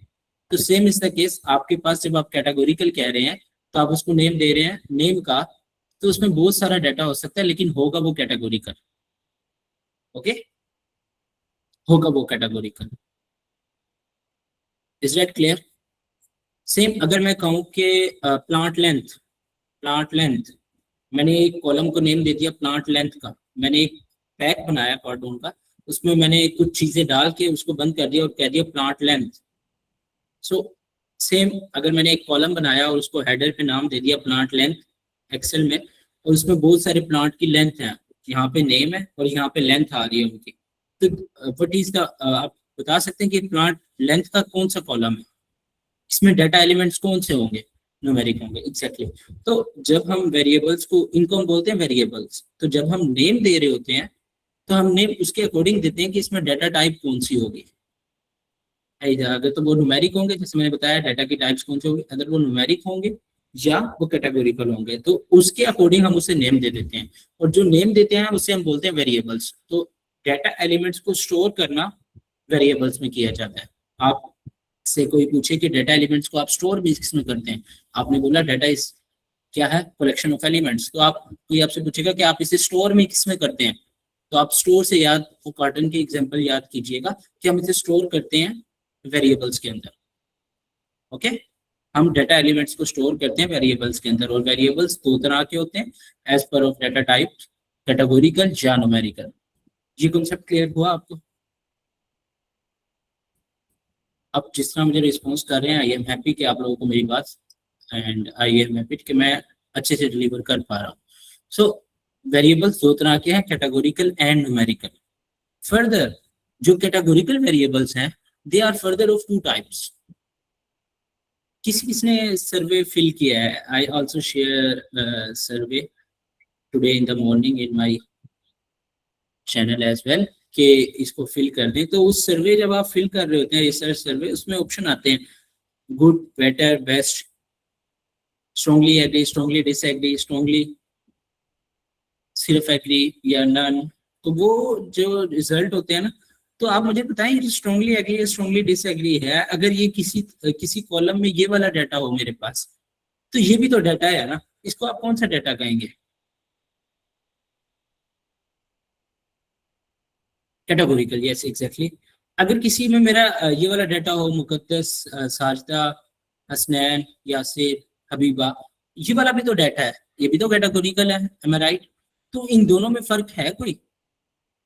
तो सेम इज द केस आपके पास जब आप कैटेगोरिकल कह रहे हैं, तो आप उसको नेम दे रहे हैं नेम का, तो उसमें बहुत सारा डाटा हो सकता है, लेकिन होगा वो कैटेगोरिकल। ओके, होगा वो categorical. Is that clear? Same अगर मैं कहूँ कि प्लांट लेंथ, प्लांट लेंथ, मैंने एक कॉलम को नेम दे दिया प्लांट लेंथ का। मैंने एक पैक बनाया कार्टून का, उसमें मैंने कुछ चीजें डाल के उसको बंद कर दिया और कह दिया प्लांट लेंथ। सो सेम, अगर मैंने एक कॉलम बनाया और उसको हेडर पे नाम दे दिया प्लांट लेंथ एक्सेल में, और उसमें बहुत सारे प्लांट की लेंथ है, यहाँ पे नेम है और यहाँ पे लेंथ आ रही है उनकी, तो व्हाट इज द, आप बता सकते हैं कि प्लांट लेंथ का कौन सा कॉलम है, इसमें डाटा एलिमेंट्स कौन से होंगे? न्यूमेरिक होंगे, एग्जैक्टली। तो जब हम वेरिएबल्स को, इनको हम बोलते हैं वेरिएबल्स, तो जब हम नेम दे रहे होते हैं, तो हम नेम उसके अकॉर्डिंग देते हैं कि इसमें डाटा टाइप कौन सी होगी। अगर तो वो न्यूमेरिक होंगे, जैसे मैंने बताया डाटा की टाइप्स कौन सी होगी, अगर वो न्यूमेरिक होंगे या वो कैटेगोरिकल होंगे, तो उसके अकॉर्डिंग हम उसे नेम दे देते हैं, और जो नेम देते हैं उसे हम बोलते हैं वेरिएबल्स। तो डाटा एलिमेंट्स को स्टोर करना वेरिएबल्स में किया जाता है। आप से कोई पूछे कि डाटा एलिमेंट्स को आप स्टोर भी किसमें करते हैं, आपने बोला डाटा इज क्या है, कलेक्शन ऑफ एलिमेंट्स। तो आप, कोई आपसे पूछेगा कि आप इसे स्टोर में किसमें करते हैं, तो आप स्टोर से याद, वो कार्टन की एग्जांपल याद कीजिएगा कि हम इसे स्टोर करते हैं वेरिएबल्स के अंदर। ओके, हम डाटा एलिमेंट्स को स्टोर करते हैं वेरिएबल्स के अंदर, और वेरिएबल्स दो तरह के होते हैं, as per of data type, categorical या न्यूमेरिकल। ये कॉन्सेप्ट क्लियर हुआ आपको? अब जिस तरह मुझे रिस्पॉन्स कर रहे हैं, आई एम हैप्पी कि आप लोगों को मेरी बात, एंड आई एम हैप्पी कि मैं अच्छे से डिलीवर कर पा रहा हूँ। सो वेरिएबल्स दो तरह के हैं, कैटेगोरिकल एंड न्यूमेरिकल। फर्दर, जो कैटेगोरिकल वेरिएबल्स हैं, they are further of two types. किसने सर्वे फिल किया है? I also share survey today in the morning in my channel as well, कि इसको फिल कर दें। तो उस सर्वे जब आप फिल कर रहे होते हैं, रिसर्च सर्वे, उसमें ऑप्शन आते हैं good, better, best, strongly agree, strongly disagree, strongly सिर्फ एग्री या नन। तो वो जो रिजल्ट होते हैं ना, तो आप मुझे बताएं, ये स्ट्रांगली एग्री, स्ट्रांगली डिसएग्री है, अगर ये किसी कॉलम में ये वाला डाटा हो मेरे पास, तो ये भी तो डाटा है ना, इसको आप कौन सा डाटा कहेंगे? Categorical, yes exactly. अगर किसी में मेरा ये वाला डाटा हो, मुकद्दस, साजिदा, हसनैन, यासिर, हबीबा, ये वाला भी तो डाटा है, ये भी तो कैटेगोरिकल है, एम आई राइट? तो इन दोनों में फर्क है कोई?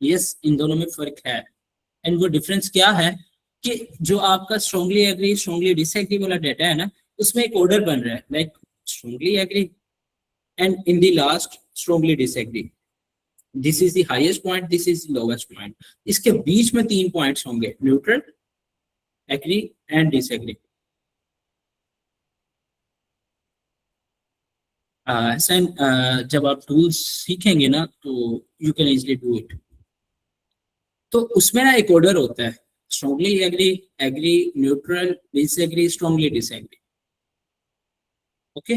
यस, इन दोनों में फर्क है। एंड वो डिफरेंस क्या है कि जो आपका स्ट्रांगली एग्री स्ट्रांगली डिसएग्री वाला डाटा है ना, उसमें एक ऑर्डर बन रहा है, like strongly agree and in the last strongly disagree, this is the highest point, this is the lowest point. इसके बीच में 3 पॉइंट्स होंगे, न्यूट्रल, एग्री एंड डिसएग्री। जब आप टूल्स सीखेंगे ना तो you can easily do it. तो उसमें ना एक ऑर्डर होता है, strongly agree, agree, neutral, disagree, strongly disagree. Okay,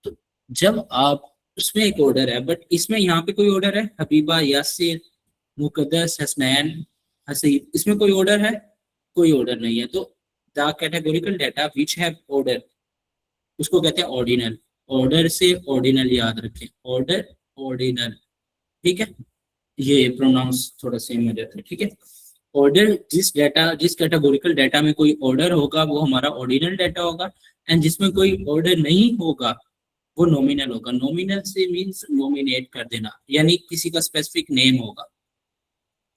तो जब आप उसमें एक ऑर्डर है, बट इसमें यहाँ पे कोई ऑर्डर है, हबीबा, यासिर, मुकद्दस, हसनैन, हसीब, इसमें कोई ऑर्डर है? कोई ऑर्डर नहीं है। तो the categorical data which have order, उसको कहते हैं ऑर्डिनल। ऑर्डर से ऑर्डिनल याद रखें, ऑर्डर, ऑर्डिनल, ठीक है? ये प्रोनाउंस थोड़ा सेम हो जाता है, ठीक है? ऑर्डर, जिस कैटेगोरिकल डाटा में कोई ऑर्डर होगा वो हमारा ऑर्डिनल डाटा होगा, एंड जिसमें कोई ऑर्डर नहीं होगा वो नॉमिनल होगा। नॉमिनल से मींस नॉमिनेट कर देना, यानी किसी का स्पेसिफिक नेम होगा,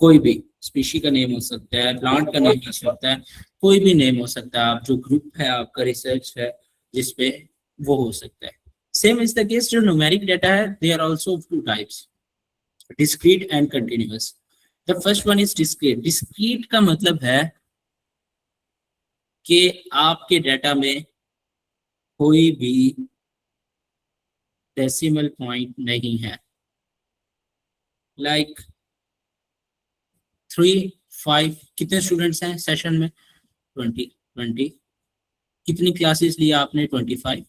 कोई भी स्पीशी का नेम हो सकता है, प्लांट का नेम हो सकता है, कोई भी नेम हो सकता है। आप जो ग्रुप है आपका रिसर्च है जिसपे, वो हो सकता है। सेम इज द केस, जो न्यूमेरिक डाटा है, they are also of 2 types, discrete and continuous. The first one is discrete. Discrete का मतलब है कि आपके डाटा में कोई भी डेसिमल पॉइंट नहीं है, लाइक 3, 5, कितने स्टूडेंट्स हैं सेशन में? 20। कितनी क्लासेस लिया आपने? 25।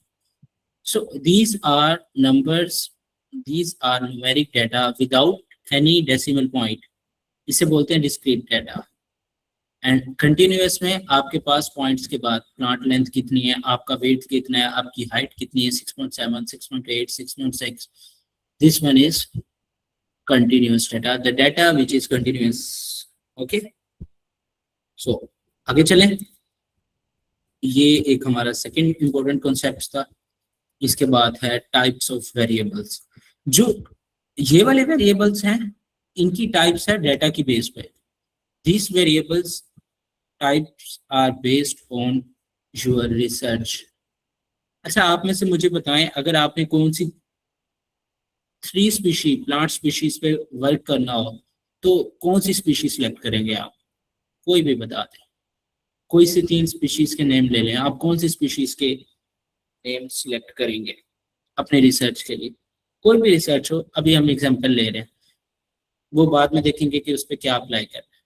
So these are numbers, these are numeric data without any decimal point, इसे बोलते हैं डिस्क्रीट डाटा। एंड कंटिन्यूअस में आपके पास पॉइंट्स के बाद प्लांट लेंथ कितनी है, आपका वेट कितना है, आपकी हाइट कितनी है, 6.7, 6.8, 6.6, this one is continuous data, the data which is continuous. Okay, so आगे चलें। ये एक हमारा सेकंड इंपॉर्टेंट कॉन्सेप्ट था। इसके बाद है टाइप्स ऑफ वेरिएबल्स। जो ये वाले वेरिएबल्स हैं, इनकी टाइप्स है डाटा की बेस पे। These variables types are based on your research. अच्छा, आप में से मुझे बताएं, अगर आपने कौन सी 3 स्पीशी, प्लांट स्पीशीज पे वर्क करना हो तो कौन सी स्पीशी सिलेक्ट करेंगे आप? कोई भी बता दें, कोई सी 3 स्पीशीज के नेम ले लें, आप कौन सी स्पीशीज के नेम सिलेक्ट करेंगे अपने रिसर्च के लिए? कोई भी रिसर्च हो, अभी हम एग्जांपल ले रहे हैं, वो बाद में देखेंगे कि उस पर क्या अप्लाई करना है।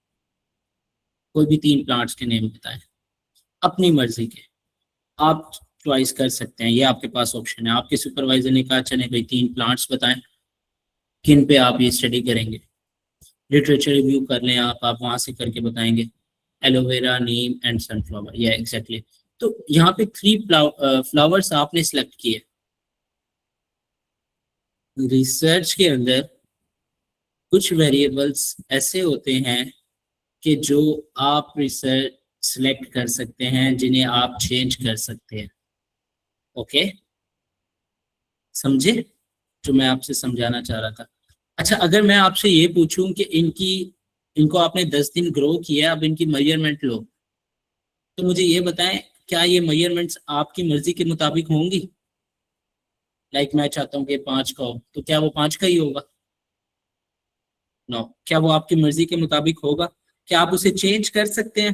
कोई भी 3 प्लांट्स के नेम बताएं अपनी मर्जी के, आप चॉइस कर सकते हैं, ये आपके पास ऑप्शन है। आपके सुपरवाइजर ने कहा चले भाई 3 प्लांट्स बताएं, किन पे आप ये स्टडी करेंगे, लिटरेचर रिव्यू कर लें आप वहां से करके बताएंगे, एलोवेरा, नीम एंड सनफ्लावर, या एग्जैक्टली। तो यहाँ पे 3 फ्लावर्स आपने सिलेक्ट किए। रिसर्च के अंदर कुछ वेरिएबल्स ऐसे होते हैं कि जो आप रिसर्च सिलेक्ट कर सकते हैं, जिन्हें आप चेंज कर सकते हैं। ओके, समझे जो मैं आपसे समझाना चाह रहा था? अच्छा, अगर मैं आपसे ये पूछूं कि इनको आपने 10 दिन ग्रो किया, अब इनकी मेजरमेंट लो, तो मुझे ये बताएं, क्या ये मेजरमेंट्स आपकी मर्जी के मुताबिक होंगी? लाइक मैं चाहता हूँ कि 5 का हो, तो क्या वो 5 का ही होगा? नो। क्या वो आपकी मर्जी के मुताबिक होगा? क्या आप उसे चेंज कर सकते हैं?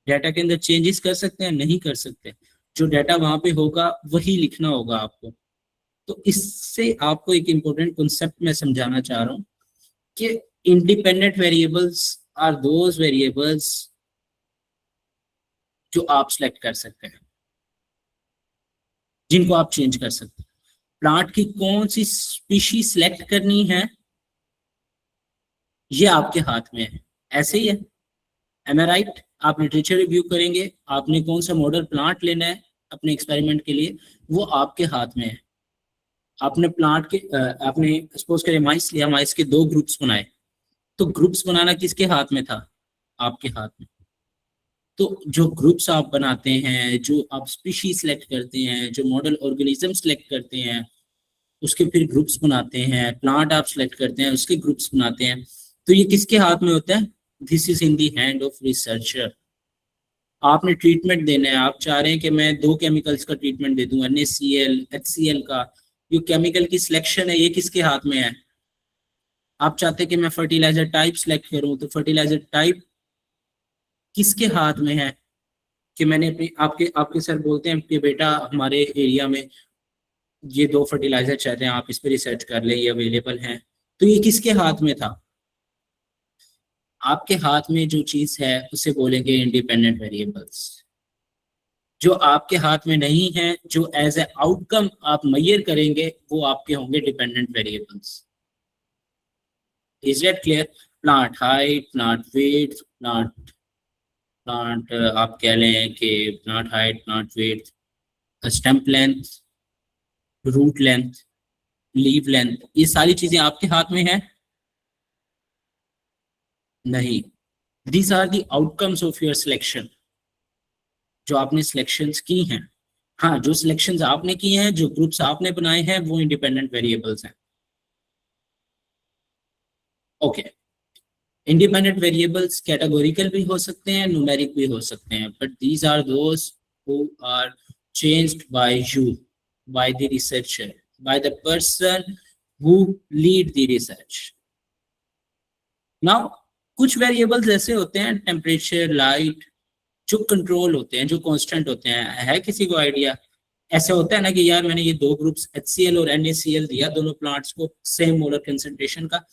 डाटा के अंदर चेंजेस कर सकते हैं? नहीं कर सकते। जो डाटा वहां पे होगा वही लिखना होगा आपको। तो इससे आपको एक इम्पोर्टेंट कॉन्सेप्ट मैं समझाना चाह रहा हूँ कि independent variables are those variables जो आप सिलेक्ट कर सकते हैं, जिनको आप चेंज कर सकते हैं। प्लांट की कौन सी स्पीशीज सिलेक्ट करनी है, ये आपके हाथ में है। ऐसे ही है, एम आई राइट? आप लिटरेचर रिव्यू करेंगे, आपने कौन सा मॉडल प्लांट लेना है अपने एक्सपेरिमेंट के लिए, वो आपके हाथ में है। आपने प्लांट के आपने सपोज करें माइस लिया, माइस के 2 ग्रुप्स बनाए, तो ग्रुप्स बनाना किसके हाथ में था? आपके हाथ में। तो जो ग्रुप्स आप बनाते हैं, जो आप स्पीशीज सेलेक्ट करते हैं, जो मॉडल ऑर्गेनिज्म सेलेक्ट करते हैं, उसके फिर ग्रुप्स बनाते हैं, प्लांट आप सेलेक्ट करते हैं, उसके ग्रुप्स बनाते हैं, तो ये किसके हाथ में होता है? This is in the hand of researcher. आपने ट्रीटमेंट देना है, आप चाह रहे हैं कि मैं 2 केमिकल्स का ट्रीटमेंट दे दूं, NaCl HCl का, ये केमिकल की सिलेक्शन है, ये किसके हाथ में है? आप चाहते हैं कि मैं फर्टिलाइजर टाइप सेलेक्ट करूं, तो फर्टिलाइजर टाइप किसके हाथ में है? कि मैंने अपनी आपके आपके सर बोलते हैं कि बेटा हमारे एरिया में ये 2 फर्टिलाइजर चाहते हैं, आप इस पर रिसर्च कर लें, ये अवेलेबल हैं, तो ये किसके हाथ में था? आपके हाथ में जो चीज है उसे बोलेंगे इंडिपेंडेंट वेरिएबल्स। जो आपके हाथ में नहीं है, जो एज ए आउटकम आप मैयर करेंगे, वो आपके होंगे dependent variables. Is that clear? Plant height, plant weight, plant आप कह लें कि plant height, plant weight, stem length, root length, leaf length, ये सारी चीजें आपके हाथ में है? नहीं। These are the outcomes of your selection, जो आपने सिलेक्शंस की हैं। हाँ, जो सिलेक्शंस आपने की हैं, जो ग्रुप्स आपने बनाए हैं, वो इंडिपेंडेंट वेरिएबल्स हैं। ओके। इंडिपेंडेंट वेरिएबल्स कैटेगोरिकल भी हो सकते हैं, न्यूमेरिक भी हो सकते हैं, but these are those who are changed by you, by the researcher, by the person who lead the research. Now कुछ वेरिएबल्स ऐसे होते हैं, टेम्परेचर, लाइट, जो कंट्रोल होते हैं, जो कांस्टेंट होते हैं। है किसी को आइडिया? ऐसे होता है ना कि यार मैंने ये 2 ग्रुप्स HCl और NaCl दिया दोनों प्लांट्स को, सेम मोलर कंसंट्रेशन का,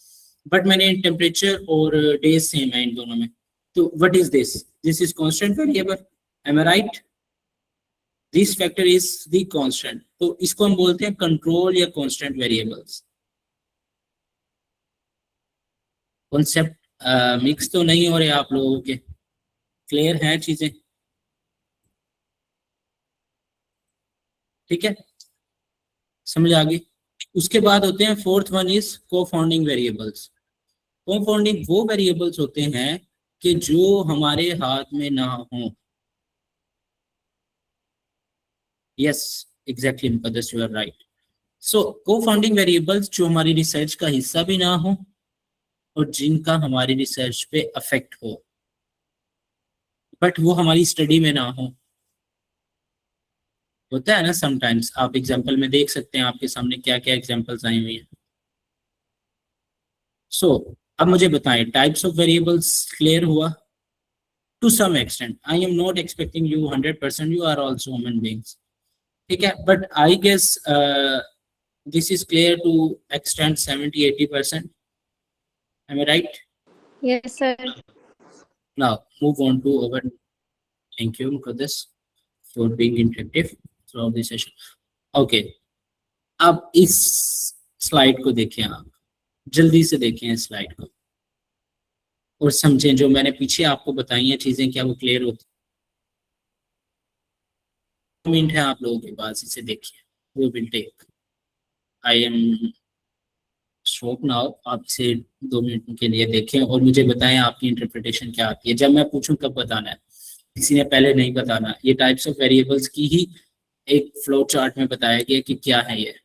बट मैंने टेम्परेचर और डेज सेम है इन दोनों में, तो what is this? This is constant variable, am I right? This factor is the constant, तो इसको हम बोलते हैं कंट्रोल या कांस्टेंट वेरिएबल्स। कॉन्सेप्ट मिक्स तो नहीं हो रहे आप लोगों के? क्लियर हैं चीजें? ठीक है, समझ आ गई? उसके बाद होते हैं, फोर्थ वन इज कोफाउंडिंग वेरिएबल्स। कोफाउंडिंग वो वेरिएबल्स होते हैं कि जो हमारे हाथ में ना हो। Yes, exactly Muqaddas, you are right. So confounding variables जो हमारी रिसर्च का हिस्सा भी ना हो और जिनका हमारी रिसर्च पे अफेक्ट हो, बट वो हमारी स्टडी में ना हो। होता है ना समटाइम्स, आप एग्जाम्पल में देख सकते हैं, आपके सामने क्या क्या एग्जाम्पल्स आई हुई हैं। सो अब मुझे बताएं, टाइप्स ऑफ वेरिएबल्स क्लियर हुआ? To some extent, I am not expecting you 100%, you are also human beings, ठीक है, but I guess this is clear to extent 70-80%, am I right? Yes, sir. Now move on to our, thank you Muqaddas for being interactive throughout the session. Okay, अब इस slide को देखें, आप जल्दी से देखें इस स्लाइड को और समझें जो मैंने पीछे आपको बताई हैं चीजें, क्या वो क्लियर होती? मिनट है आप लोगों के पास, इसे देखिए, वो will take, I am stop now. आप इसे 2 मिनट के लिए देखें और मुझे बताएं आपकी इंटरप्रिटेशन क्या आती है। जब मैं पूछूं तब बताना है, किसी ने पहले नहीं बताना। ये टाइप्स ऑफ वेरिएबल्स की ही एक फ्लो चार्ट में बताया गया कि क्या है ये।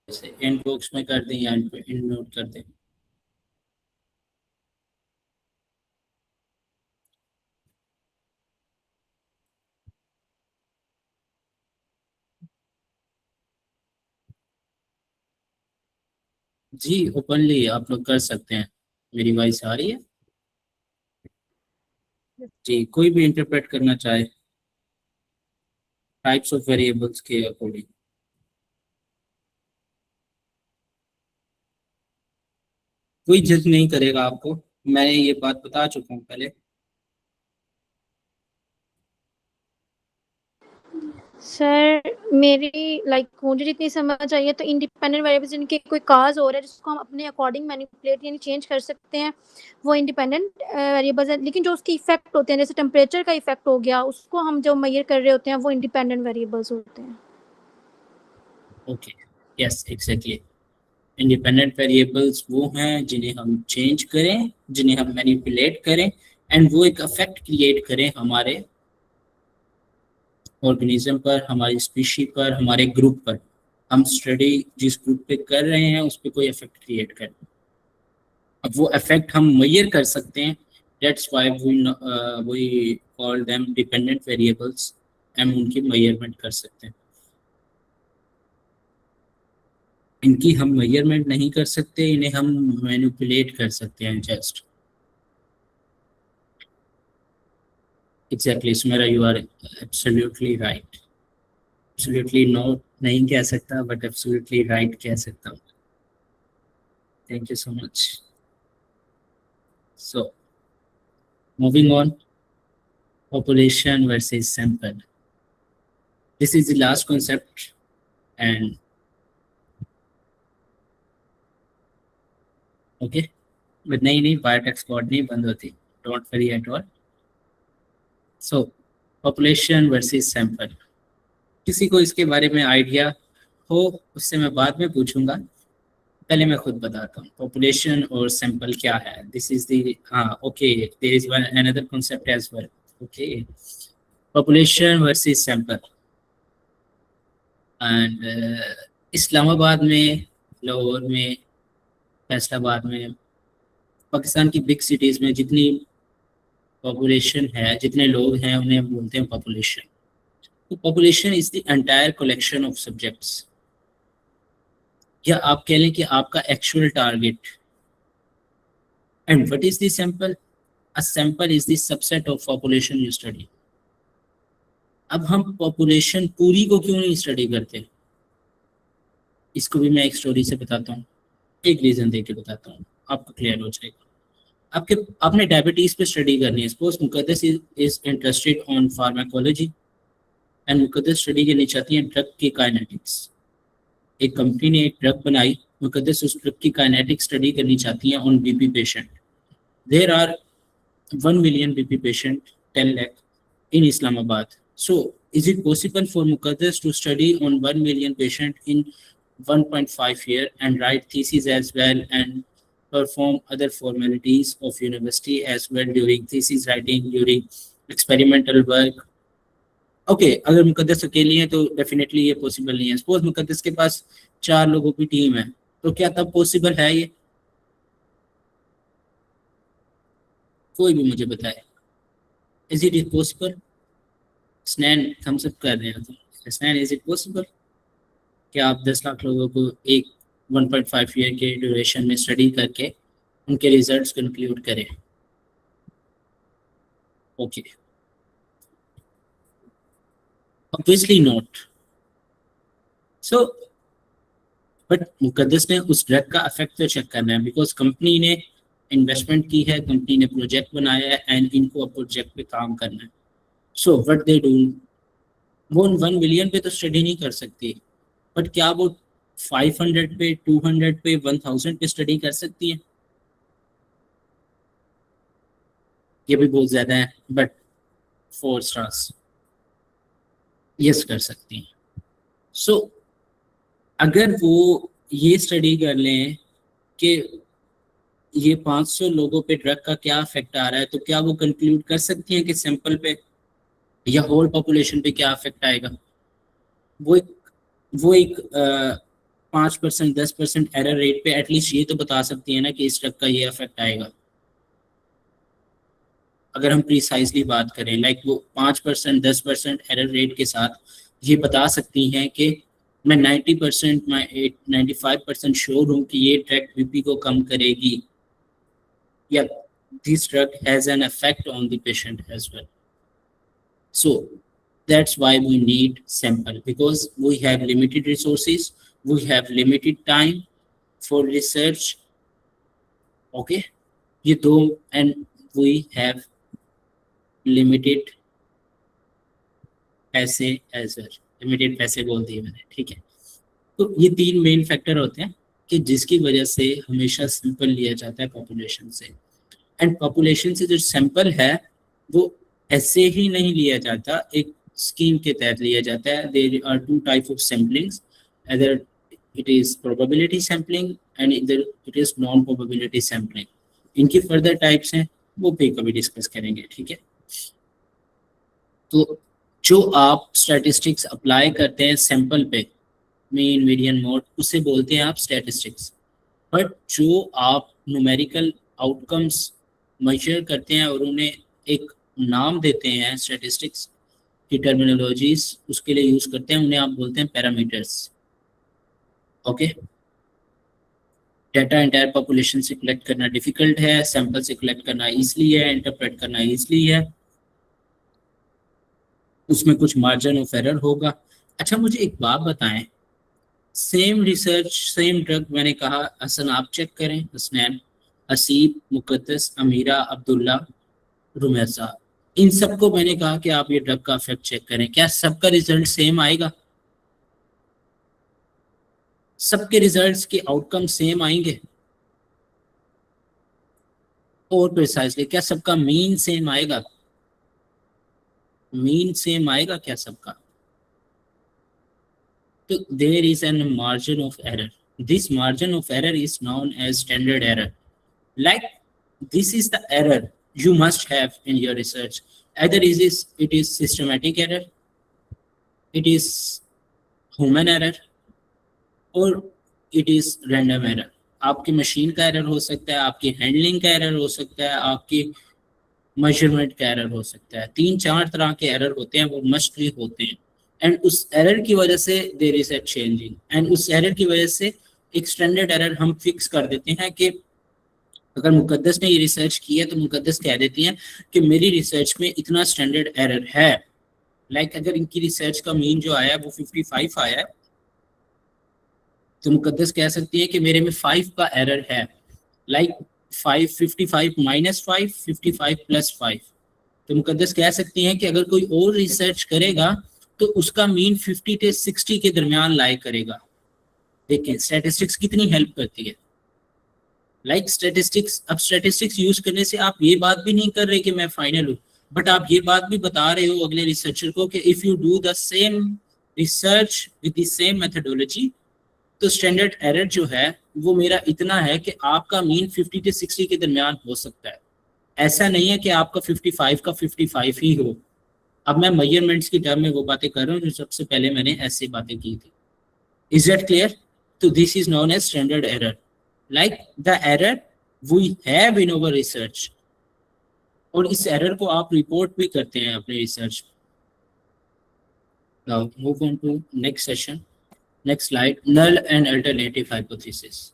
जैसे एंड बॉक्स में कर दें या एंड नोट कर दें। जी ओपनली आप लोग कर सकते हैं। मेरी वॉइस आ रही है? जी, कोई भी इंटरप्रेट करना चाहे टाइप्स ऑफ वेरिएबल्स के अकॉर्डिंग। कोई जज नहीं करेगा आपको, मैं ये बात बता चुका हूँ पहले। सर मेरी मुझे जितनी समझ आई है तो इंडिपेंडेंट वेरिएबल्स जिनके कोई काज हो रहा है जिसको हम अपने अकॉर्डिंग मैनिपुलेट यानी चेंज कर सकते हैं वो इंडिपेंडेंट वेरिएबल्स हैं, लेकिन जो उसके इफेक्ट होते हैं जैसे टेम्परेचर का इफेक्ट हो गया उसको हम जो मेजर कर रहे होते हैं वो इंडिपेंडेंट वेरिएबल्स होते हैं। Okay, yes exactly. Independent variables वो हैं जिन्हें हम चेंज करें, जिन्हें हम मैनिपुलेट करें एंड वो एक इफेक्ट क्रिएट करें हमारे ऑर्गेनिज्म पर, हमारी स्पीशी पर, हमारे ग्रुप पर। हम स्टडी जिस ग्रुप पे कर रहे हैं उस पर कोई इफेक्ट क्रिएट करें। अब वो इफेक्ट हम मेजर कर सकते हैं, that's why we call them dependent variables. हम उनकी मेजरमेंट कर सकते हैं। इनकी हम मेजरमेंट नहीं कर सकते, इन्हें हम मैनिपुलेट कर सकते हैं just. Exactly Sumera, you are absolutely right. Absolutely no नहीं कह सकता बट एब्सोल्युटली राइट कह सकता हूँ। Thank you so much. So moving on, population versus sample. This is the last concept and okay, but नहीं बायोटेक स्क्वाड नहीं बंद होती, don't worry at all. So population versus sample, किसी को इसके बारे में आइडिया हो उससे मैं बाद में पूछूंगा, पहले मैं खुद बताता हूँ पॉपुलेशन और सैंपल क्या है। This is the okay, there is one another concept as well. Okay, population versus sample and Islamabad में, लाहौर में, फैसलाबाद में, पाकिस्तान की बिग सिटीज़ में जितनी पॉपुलेशन है, जितने लोग हैं उन्हें हम बोलते हैं पॉपुलेशन। तो population is the entire collection of subjects, या आप कह लें कि आपका actual target. And what is the sample? A sample is the subset of population you study. अब हम पॉपुलेशन पूरी को क्यों नहीं स्टडी करते, इसको भी मैं एक स्टोरी से बताता हूँ, एक रीज़न दे के बताता हूँ, आपको क्लियर हो जाएगा। आपने डायबिटीज पे स्टडी करनी है। Suppose Muqaddas is interested on pharmacology and Muqaddas study करनी चाहती है ड्रग की काइनेटिक्स। एक कंपनी ने एक ड्रग बनाई, मुकद्दस उस ड्रग की काइनेटिक स्टडी करनी चाहती है on BP patient. There are 1 million BP patient, 10 lakh in Islamabad. So is it possible for Muqaddas to study on 1 million patient in 1.5 year and write thesis as well and perform other formalities of university as well during thesis writing, during experimental work? Okay, अगर मुकद्दस अकेली है तो definitely ये possible नहीं है। Suppose मुकद्दस के पास 4 लोगों की टीम है, तो क्या तब पॉसिबल है ये? कोई भी मुझे बताए, इज इट पॉसिबल? स्नैन थम्स अप कर रहे हैं तो स्नैन, इज इट पॉसिबल कि आप 10 लाख लोगों को एक 1.5 ईयर के ड्यूरेशन में स्टडी करके उनके रिजल्ट्स कंक्लूड करें? Okay, obviously not. So but Muqaddas ने उस ड्रग का इफेक्ट तो चेक करना है, बिकॉज कंपनी ने इन्वेस्टमेंट की है, कंपनी ने प्रोजेक्ट बनाया है एंड इनको अब प्रोजेक्ट पे काम करना है। सो व्हाट दे डू, वो 1 मिलियन पे तो स्टडी नहीं कर सकती, बट क्या वो 500 पे, 200 पे, 1000 पे स्टडी कर सकती है? ये भी बहुत ज़्यादा है, बट 4 स्टार्स यस कर सकती हैं। सो अगर वो ये स्टडी कर लें कि ये 500 लोगों पे ड्रग का क्या इफेक्ट आ रहा है, तो क्या वो कंक्लूड कर सकती हैं कि सैंपल पे या होल पॉपुलेशन पे क्या इफेक्ट आएगा? वो एक 5%, 10% एरर रेट पे एटलीस्ट ये तो बता सकती है ना कि इस ड्रग का ये इफेक्ट आएगा। अगर हम प्रिसाइजली बात करें, लाइक वो 5%, 10% एरर रेट के साथ ये बता सकती हैं कि मैं 90%, मैं 95% श्योर हूँ कि ये ड्रग बीपी को कम करेगी, या this drug has an effect on the patient as well. So that's why we need sample, because we have limited resources, we have limited time for research. Okay, ये दो, and we have limited पैसे as well. Limited पैसे बोल दिए मैंने, ठीक है। तो ये तीन मेन फैक्टर होते हैं कि जिसकी वजह से हमेशा सैंपल लिया जाता है पॉपुलेशन से। एंड पॉपुलेशन से जो सैंपल है वो ऐसे ही नहीं लिया जाता, एक स्कीम के तहत लिया जाता है। There are two type of samplings, either it is probability sampling and either it is non probability sampling। इनकी फर्दर टाइप्स हैं, वो भी कभी डिस्कस करेंगे, ठीक है। तो जो आप स्टैटिस्टिक्स अप्लाई करते हैं सैंपल पे, मीन मीडियन मोड, उसे बोलते हैं आप स्टैटिस्टिक्स। बट जो आप न्यूमेरिकल आउटकम्स मेजर करते हैं और उन्हें एक नाम देते हैं, स्टैटिस्टिक्स की टर्मिनोलॉजीज उसके लिए यूज करते हैं, उन्हें आप बोलते हैं parameters. Okay, data entire population से कलेक्ट करना डिफिकल्ट है, सैंपल से कलेक्ट करना ईजिली है, इंटरप्रेट करना ईजिली है, उसमें कुछ मार्जिन ऑफ एरर होगा। अच्छा, मुझे एक बात बताएं, सेम रिसर्च सेम ड्रग, मैंने कहा हसन आप चेक करें, हसनैन, हसीब, मुकद्दस, अमीरा, अब्दुल्ला, रुमैसा, इन सबको मैंने कहा कि आप ये ड्रग का इफेक्ट चेक करें, क्या सबका रिजल्ट सेम आएगा? सबके रिजल्ट्स के आउटकम सेम आएंगे? और प्रिसाइसली क्या सबका मीन सेम आएगा? मीन सेम आएगा क्या सबका? So there is a margin of error. This margin of error is known as standard error. Like, this is the error you must have in your research. Either it is systematic error, it is human error, or it is random error. आपकी machine का error हो सकता है, आपकी handling का error हो सकता है, आपकी मेजरमेंट का एरर हो सकता है। 3-4 तरह के एरर होते हैं, वो मस्टली होते हैं। एंड उस एरर की वजह से there is a changing, and उस एरर की वजह से एक स्टैंडर्ड एरर हम फिक्स कर देते हैं कि अगर मुकद्दस ने ये रिसर्च की है तो मुकद्दस कह देती हैं कि मेरी रिसर्च में इतना स्टैंडर्ड एरर है। लाइक अगर इनकी रिसर्च का मीन जो आया है वो 55 आया है, तो मुकद्दस कह सकती है कि मेरे में 5 का एरर है। Like 55 minus 5, 55 plus 5। तो मुकद्दस कह सकती हैं कि अगर कोई और रिसर्च करेगा तो उसका मीन 50 से 60 के दरमियान लाई करेगा। देखिए स्टैटिस्टिक्स कितनी हेल्प करती है। लाइक स्टैटिस्टिक्स, अब स्टैटिस्टिक्स यूज करने से आप ये बात भी नहीं कर रहे कि मैं फाइनल हूँ, बट आप ये बात भी बता रहे हो अगले रिसर्चर को कि if you do the same research with the same methodology, तो स्टैंडर्ड एरर जो है वो मेरा इतना है कि आपका मीन 50 से 60 के दरमियान हो सकता है। ऐसा नहीं है कि आपका 55 का 55 ही हो। अब मैं मेजरमेंट्स की टर्म में वो बातें कर रहा हूँ जो सबसे पहले मैंने ऐसी बातें की थी। Is that clear? तो this is known as standard error, like the error we have in our research, और इस एरर को आप रिपोर्ट भी करते हैं अपने research. Now move on to next session, next slide, null and alternative hypothesis.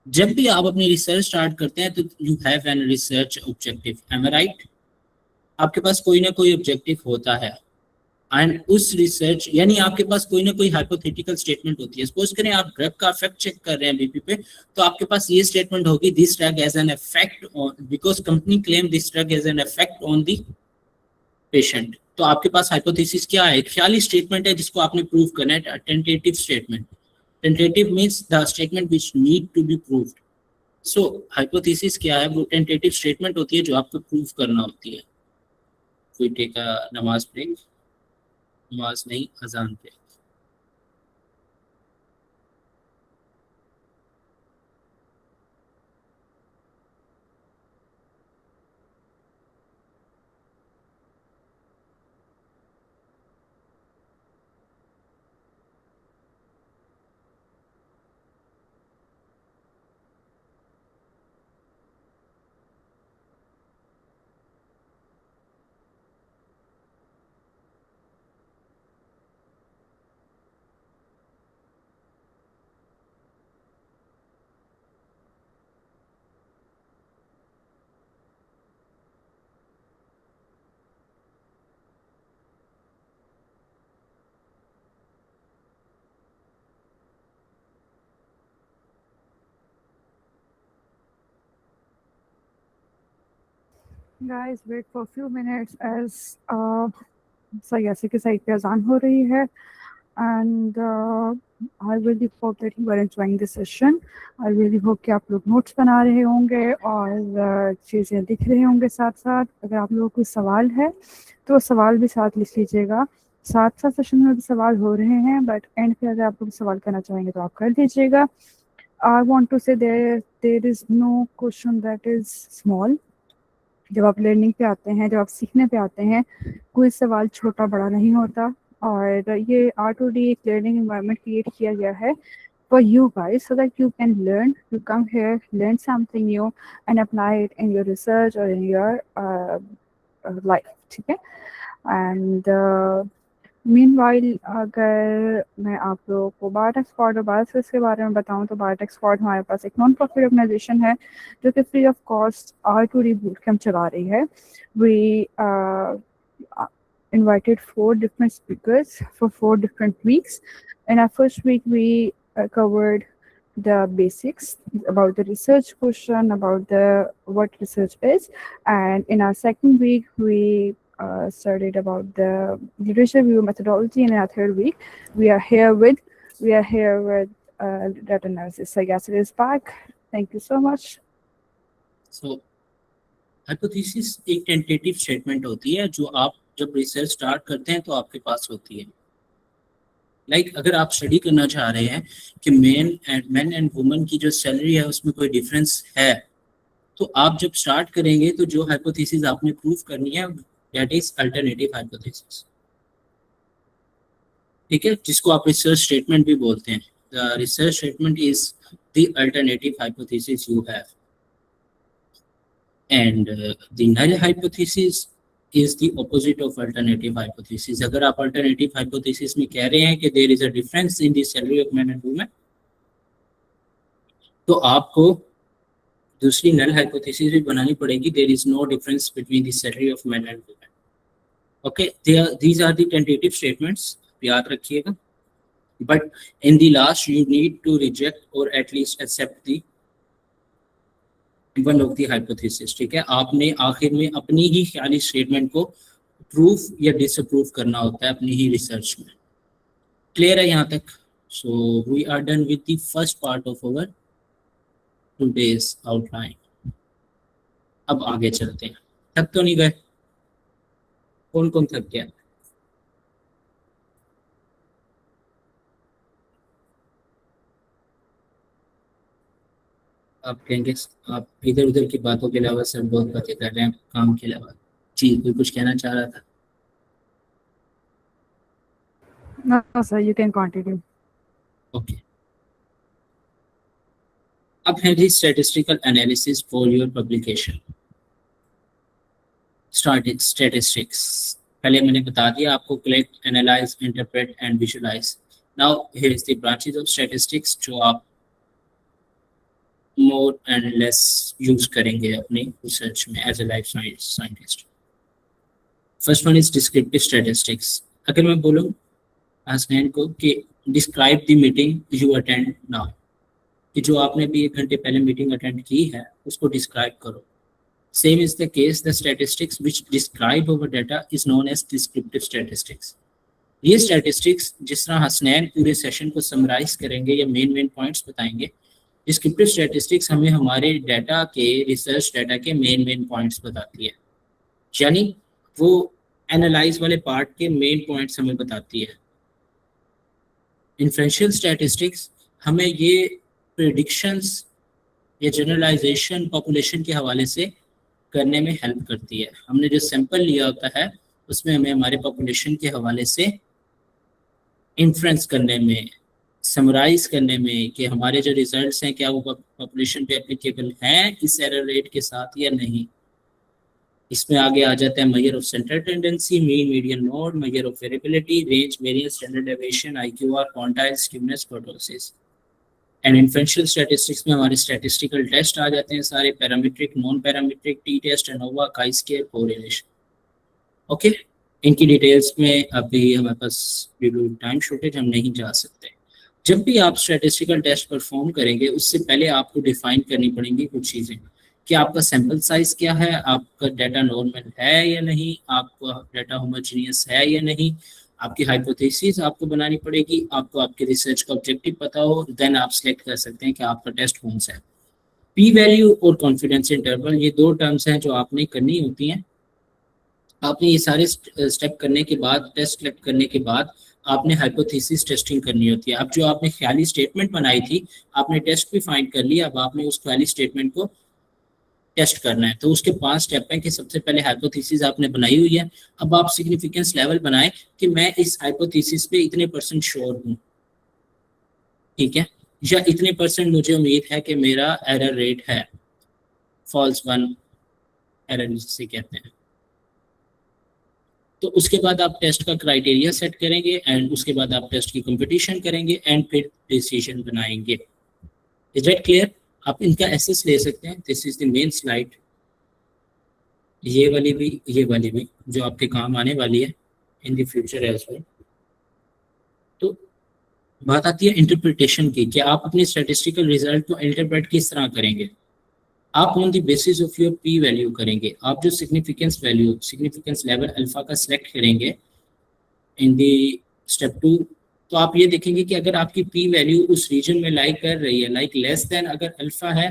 जब भी आप अपनी रिसर्च स्टार्ट करते हैं तो you have an research objective, am I right? आपके पास कोई ना कोई ऑब्जेक्टिव होता है, एंड उस रिसर्च यानी आपके पास कोई ना कोई हाइपोथेटिकल स्टेटमेंट होती है। सपोज करें आप ड्रग का इफेक्ट चेक कर रहे हैं बीपी पे, तो आपके पास ये स्टेटमेंट होगी, this drug has an effect on, because company claim this drug has an effect on the patient. तो आपके पास हाइपोथेसिस क्या है? ख्याली स्टेटमेंट है जिसको आपने प्रूव करना है, tentative statement. Tentative means the statement which need to be proved. So hypothesis क्या है? वो टेंटेटिव स्टेटमेंट होती है जो आपको प्रूव करना होती है। कोई टेक नमाज ब्रेक, नमाज नहीं, अजान पे। Guys, wait for a few minutes as सयासी की साइड पे अजान हो रही है and I really hope that you are enjoying this session. I really hope कि आप लोग नोट्स बना रहे होंगे और चीज़ें लिख रहे होंगे साथ साथ. अगर आप लोगों को कोई सवाल है तो सवाल भी साथ लिख लीजिएगा. साथ साथ सेशन में भी सवाल हो रहे हैं बट एंड पे अगर आप लोग सवाल करना चाहेंगे तो आप कर दीजिएगा. I want to say there is no question that is small. जब आप लर्निंग पे आते हैं, जब आप सीखने पे आते हैं, कोई सवाल छोटा बड़ा नहीं होता. और ये R2D एक लर्निंग एनवायरनमेंट क्रिएट किया गया है for you guys so that you can learn. You come here, learn something new and apply it in your research or in your life. ठीक है. And मीनवाइल अगर मैं आप लोगों को बायोटेक स्क्वाड और बायोस्विस के बारे में बताऊं तो बायोटेक स्क्वाड हमारे पास एक नॉन प्रॉफिट ऑर्गेनाइजेशन है जो कि free of cost R2D boot camp चला रही है. We invited 4 different speakers for 4 different weeks. In our first week, we covered the basics about the research question, about what research is, and in our second week, we studied about the literature review methodology, and in our third week, we are here with data analysis. So yes, it is back. Thank you so much. So, hypothesis एक tentative statement होती है जो आप जब research start करते हैं तो आपके पास होती है. अगर आप स्टडी करना चाह रहे हैं कि मैन एंड वुमेन की जो सैलरी है उसमें कोई डिफरेंस है, तो आप जब स्टार्ट करेंगे तो जो हाइपोथेसिस आपने प्रूव करनी है दैट इज अल्टरनेटिव हाइपोथेसिस. ठीक है, जिसको आप रिसर्च स्टेटमेंट भी बोलते हैं. The research statement is the alternative hypothesis you have. And the null hypothesis is the opposite of alternative hypothesis. अगर आप alternative hypothesis में कह रहे हैं कि there is a difference in the salary of men and women, तो आपको दूसरी null hypothesis भी बनानी पड़ेगी. There is no difference between the salary of men and women. Okay, these are the tentative statements. याद रखिएगा. But in the last, you need to reject or at least accept the one of the hypothesis. ठीक है, आपने आखिर में अपनी ही ख्याली statement को proof या डिसअप्रूव करना होता है अपनी ही रिसर्च में. क्लियर है यहाँ तक? So we are done with the first part of our today's outline. अब आगे चलते हैं. थक तो नहीं गए? कौन कौन थक गया? आप कहेंगे आप इधर उधर की बातों के अलावा सर बहुत बातें कर रहे हैं काम के अलावा. जी, कोई कुछ कहना चाह रहा था? No, sir, you can continue. Okay. अब है जी statistical analysis for your publication. Statistics पहले मैंने बता दिया आपको. Collect, analyse, interpret and visualise. Now here is the branches of statistics जो आप मोर एंड लेस यूज करेंगे अपनी रिसर्च में as a life scientist. First one is descriptive statistics. अगर मैं बोलूँ हसनैन को कि describe the meeting you attend now, कि जो आपने भी 1 घंटे पहले मीटिंग अटेंड की है उसको डिस्क्राइब करो. Same is the case. The statistics which describe our data is known as descriptive statistics. ये स्टैटिस्टिक्स जिस तरह हसनैन पूरे सेशन को समराइज करेंगे या मेन पॉइंट्स बताएंगे, डिस्क्रिप्टिव स्टैटिस्टिक्स हमें हमारे डाटा के, रिसर्च डाटा के मेन पॉइंट्स बताती है. यानी वो एनालाइज वाले पार्ट के मेन पॉइंट्स हमें बताती है. इन्फ्रेंशियल स्टैटिस्टिक्स हमें ये प्रेडिक्शंस या जनरलाइजेशन पॉपुलेशन के हवाले से करने में हेल्प करती है. हमने जो सैंपल लिया होता है उसमें हमें हमारे पॉपुलेशन के हवाले से इन्फ्रेंस करने में, समराइज करने में कि हमारे जो रिजल्ट्स हैं क्या वो पॉपुलेशन पे एप्लीकेबल हैं इस एरर रेट के साथ या नहीं. इसमें आगे आ जाता है measure of central tendency, mean, median mode, measure of variability, range, variance, standard deviation, IQR, quantile, skewness, kurtosis. And inferential statistics में हमारे स्टैटिस्टिकल टेस्ट आ जाते हैं सारे, parametric, non parametric, t test, ANOVA, chi square, correlation. Okay, इनकी details में अभी हमारे पास ड्यू टू टाइम शॉर्टेज हम नहीं जा सकते. जब भी आप स्टैटिस्टिकल टेस्ट परफॉर्म करेंगे उससे पहले आपको डिफाइन करनी पड़ेंगी कुछ चीज़ें. कि आपका सैंपल साइज क्या है, आपका डाटा नॉर्मल है या नहीं, आपका डाटा होमोजीनियस है या नहीं, आपकी हाइपोथेसिस आपको बनानी पड़ेगी, आपको आपके रिसर्च का ऑब्जेक्टिव पता हो, देन आप सिलेक्ट कर सकते हैं कि आपका टेस्ट कौन सा है। पी वैल्यू और कॉन्फिडेंस इंटरवल, ये दो टर्म्स हैं जो आपने करनी होती हैं। आपने ये सारे स्टेप करने के बाद, टेस्ट कलेक्ट करने के बाद, आपने हाइपोथेसिस टेस्टिंग करनी होती है। अब जो आपने ख्याली स्टेटमेंट बनाई थी, आपने टेस्ट भी फाइंड कर लिया, अब आपने उस ख्याली स्टेटमेंट को टेस्ट करना है। तो उसके 5 स्टेप हैं कि सबसे पहले हाइपोथेसिस आपने बनाई हुई है, अब आप सिग्निफिकेंस लेवल बनाएं कि मैं इस हाइपोथेसिस पे इतने % श्योर हूँ, ठीक है, या इतने % मुझे उम्मीद है कि मेरा एरर रेट है, फॉल्स वन एरर जिसे कहते हैं। तो उसके बाद आप टेस्ट का क्राइटेरिया सेट करेंगे एंड उसके बाद आप टेस्ट की कंपटीशन करेंगे एंड फिर डिसीजन बनाएंगे। Is that clear? आप इनका एसेस ले सकते हैं। This is the main slide, ये वाली भी जो आपके काम आने वाली है in the future as well. तो बात आती है इंटरप्रिटेशन की कि आप अपने स्टैटिस्टिकल रिजल्ट को इंटरप्रेट किस तरह करेंगे। आप on the basis of your P value करेंगे। आप जो significance value, significance level alpha का सिलेक्ट करेंगे इन दी स्टेप 2, तो आप ये देखेंगे कि अगर आपकी पी वैल्यू उस रीजन में लाइक कर रही है, लाइक लेस देन अगर अल्फा है,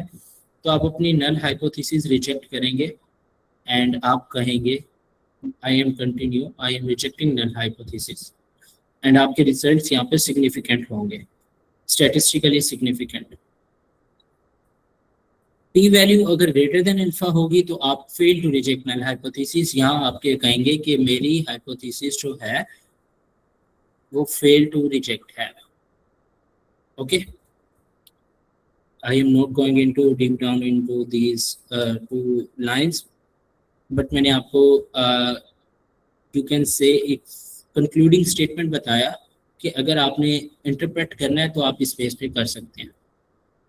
तो आप अपनी नल हाइपोथेसिस रिजेक्ट करेंगे एंड आप कहेंगे I am rejecting null hypothesis, and आपके रिजल्ट्स यहाँ पे सिग्निफिकेंट होंगे, स्टैटिस्टिकली सिग्निफिकेंट। पी वैल्यू अगर ग्रेटर देन अल्फा होगी तो आप fail to reject null hypothesis, यहाँ आपके कहेंगे कि मेरी हाइपोथेसिस जो है वो फेल टू रिजेक्ट है। Okay, I am not going into deep down into these 2 lines, but मैंने आपको you can say एक concluding statement बताया कि अगर आपने interpret करना है तो आप इस बेस पे कर सकते हैं।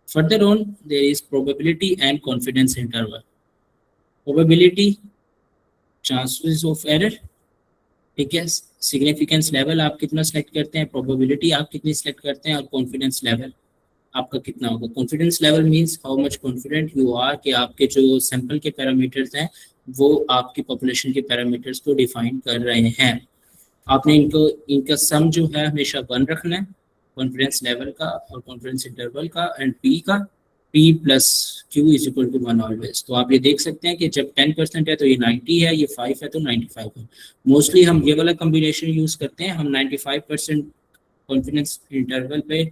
Further on there is probability and confidence interval. Probability, chances of error, ठीक है, सिग्निफिकेंस लेवल आप कितना सेलेक्ट करते हैं, प्रोबेबिलिटी आप कितनी सेलेक्ट करते हैं, और कॉन्फिडेंस लेवल आपका कितना होगा। Confidence level means how much confident you are कि आपके जो सैंपल के पैरामीटर्स हैं वो आपकी पॉपुलेशन के पैरामीटर्स को डिफाइन कर रहे हैं। आपने इनका सम जो है हमेशा 1 रखना है, कॉन्फिडेंस लेवल का और कॉन्फिडेंस इंटरवल का, एंड पी का, P plus Q is equal to 1 always. तो आप ये देख सकते हैं कि जब 10% है तो ये 90 है, ये 5 है तो 95 है। मोस्टली हम ये वाला कम्बिनेशन यूज़ करते हैं, हम 95% कॉन्फिडेंस इंटरवल पे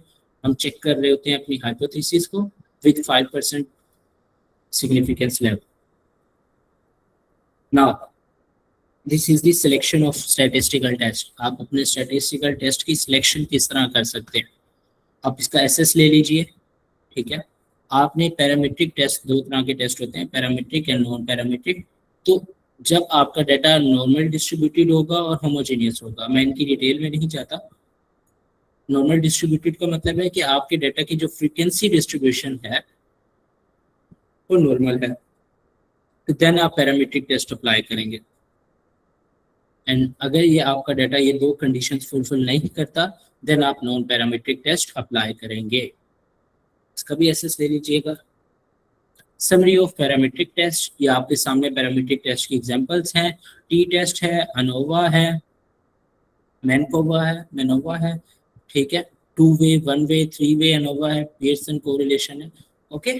हम चेक कर रहे होते हैं अपनी हाइपोथेसिस को with 5% significance level. Now this is the selection of statistical test. आप अपने स्टैटिस्टिकल टेस्ट की सिलेक्शन किस तरह कर सकते हैं। आप इसका एसएस ले लीजिए, ठीक है। आपने पैरामीट्रिक टेस्ट, 2 तरह के टेस्ट होते हैं, पैरामीट्रिक एंड नॉन पैरामीट्रिक। तो जब आपका डाटा नॉर्मल डिस्ट्रीब्यूटेड होगा और होमोजेनियस होगा, मैं इनकी डिटेल में नहीं जाता। नॉर्मल डिस्ट्रीब्यूटेड का मतलब है कि आपके डाटा की जो फ्रीक्वेंसी डिस्ट्रीब्यूशन है वो नॉर्मल है, तो देन आप पैरामीट्रिक टेस्ट अप्लाई करेंगे। एंड अगर ये आपका डाटा ये 2 कंडीशंस फुलफिल नहीं करता, देन आप नॉन पैरामीट्रिक टेस्ट अप्लाई करेंगे। इसका भी एसेस ले लीजिएगा। समरी ऑफ पैरामीट्रिक टेस्ट, ये आपके सामने पैरामीट्रिक टेस्ट की एग्जांपल्स हैं। टी टेस्ट है, अनोवा है, मैनोवा है, ठीक है। 2 वे, 1 वे, 3 वे अनोवा है, पियर्सन कोरिलेशन है। ओके,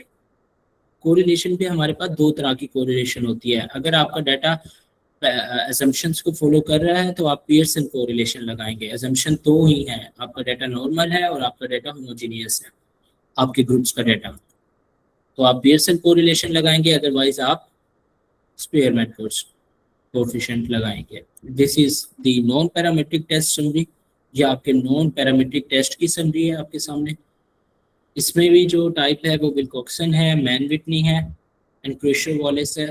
कोरिलेशन पे हमारे पास 2 तरह की कोरिलेशन होती है। अगर आपका डाटा असम्पशंस को फॉलो कर रहा है तो आप पियर्सन कोरिलेशन लगाएंगे। असम्पशन 2 ही है, आपका डाटा नॉर्मल है और आपका डाटा होमोजेनियस है, आपके ग्रुप्स का डाटा, तो आप पियर्सन कोरिलेशन लगाएंगे, अदरवाइज आप स्पेयरमैन कोएफिशिएंट लगाएंगे। This is the non parametric test summary. ये आपके नॉन पैरामीट्रिक टेस्ट की समरी है आपके सामने। इसमें भी जो टाइप है वो विल्कॉक्सन है, मैन विटनी है, एंड क्रेशर वॉलेस है,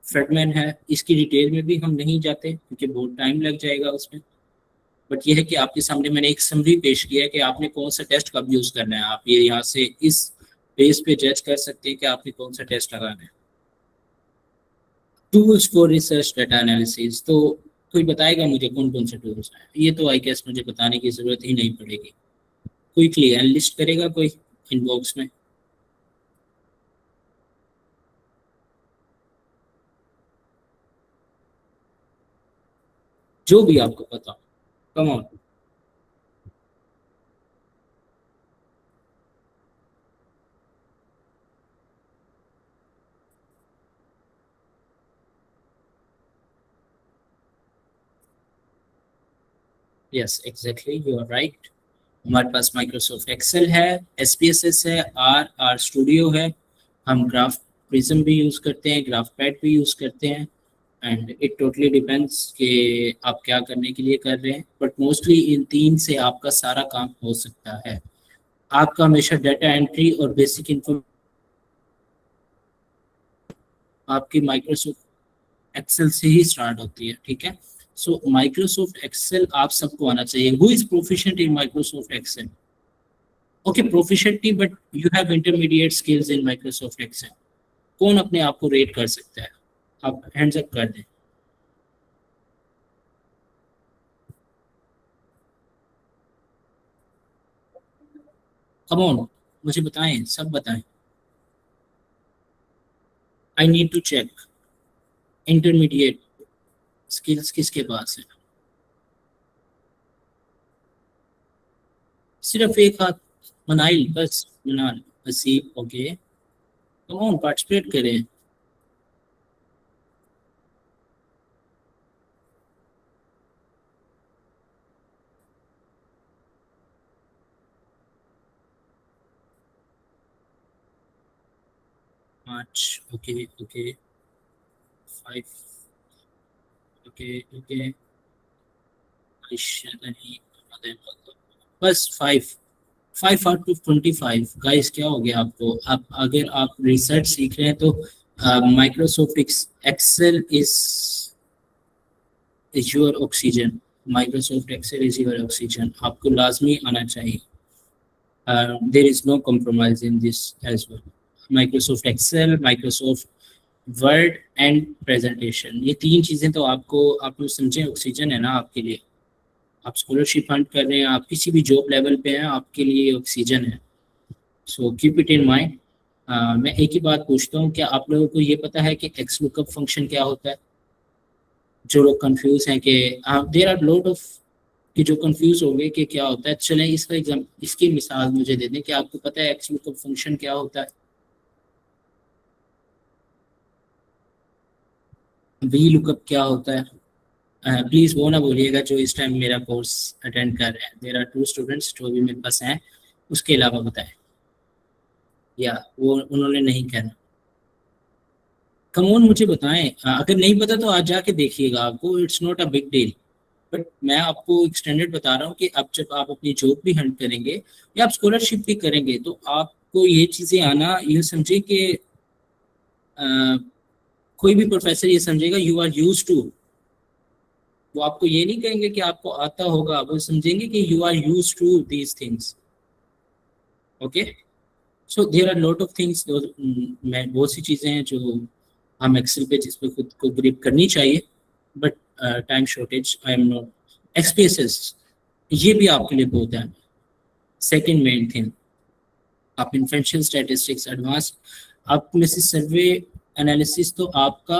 फ्रेडमैन है। इसकी डिटेल में भी हम नहीं जाते क्योंकि बहुत टाइम लग जाएगा उसमें, बट ये है कि आपके सामने मैंने एक समरी पेश किया है कि आपने कौन सा टेस्ट कब यूज़ करना है। आप ये यहाँ से इस बेस पे जज कर सकते हैं कि आपने कौन सा टेस्ट लगाना है। Tools for research data analysis, तो कोई बताएगा मुझे कौन कौन से टूल्स हैं? ये तो आई गेस मुझे बताने की ज़रूरत ही नहीं पड़ेगी। क्विकली एनालिस्ट करेगा कोई इनबॉक्स में? जो भी आपको पता हो, come on. Yes exactly, you are right. हमारे पास माइक्रोसॉफ्ट एक्सेल है, एसपीएसएस है, आर स्टूडियो है, हम ग्राफ प्रिज्म भी यूज़ करते हैं, ग्राफ पैड भी यूज़ करते हैं, एंड इट टोटली डिपेंड्स कि आप क्या करने के लिए कर रहे हैं, बट मोस्टली इन तीन से आपका सारा काम हो सकता है। आपका हमेशा डाटा एंट्री और बेसिक इन्फॉर्मेशन आपकी माइक्रोसॉफ्ट एक्सेल से ही स्टार्ट होती है, ठीक है। सो माइक्रोसॉफ्ट एक्सेल आप सबको आना चाहिए। Who is proficient in Microsoft Excel? Okay, proficient नहीं, but you have intermediate skills in Microsoft Excel. कौन अपने आप को रेट कर सकता है? आप हैंड्स अप कर दें। कम ऑन, मुझे बताएं, सब बताएं। I need to check intermediate skills किसके पास है। सिर्फ एक हाथ, मनाइल, बस Manal, Wasib, okay, come on, participate करें। पाँच, ओके ओके, 5, ओके ओके, नहीं, बस 5 आउट ऑफ 25। गाइस क्या हो गया आपको? आप अगर आप रिसर्च सीख रहे हैं तो Microsoft Excel is your oxygen. Microsoft Excel is your oxygen, आपको लाजमी आना चाहिए। There is no compromise in this as well. Microsoft Excel, Microsoft Word and presentation, ये तीन चीज़ें तो आपको, आप लोग समझें, ऑक्सीजन है ना आपके लिए। आप स्कॉलरशिप फंड कर रहे हैं, आप किसी भी जॉब लेवल पे हैं, आपके लिए ऑक्सीजन है। So keep it in mind. मैं एक ही बात पूछता हूँ, क्या आप लोगों को ये पता है कि एक्स लुकअप फंक्शन क्या होता है? जो लोग कंफ्यूज हैं कि देयर आर लॉट ऑफ, कि जो कंफ्यूज हो गए कि क्या होता है, चलें इसका एग्जाम, इसकी मिसाल मुझे दे दें कि आपको पता है एक्स लुकअप फंक्शन क्या होता है, वी लुकअप क्या होता है। प्लीज़ वो ना बोलिएगा जो इस टाइम मेरा कोर्स अटेंड कर रहे हैं। देयर आर 2 स्टूडेंट्स जो अभी मेरे पास हैं, उसके अलावा बताएं, या वो उन्होंने नहीं कहना। कमोन मुझे बताएं, अगर नहीं पता तो आज जाके देखिएगा, आपको it's not a big deal. But मैं आपको एक्सटेंडेड बता रहा हूँ कि अब जब आप अपनी जॉब भी हंट करेंगे या आप स्कॉलरशिप भी करेंगे तो आपको ये चीज़ें आना, ये समझे कि कोई भी प्रोफेसर ये समझेगा यू आर यूज टू। वो आपको ये नहीं कहेंगे कि आपको आता होगा, वो समझेंगे कि you are use to these things. Okay, so there are lot of things, मैं बहुत सी चीज़ें हैं जो हम एक्सेल पे जिस पे खुद को ग्रिप करनी चाहिए, but time shortage, I am not. SPSS ये भी आपके लिए बहुत है। सेकंड मेन थिंग, आप इन्फेंशियल स्टैटिस्टिक्स एडवांस, आप में से सर्वे एनालिसिस तो आपका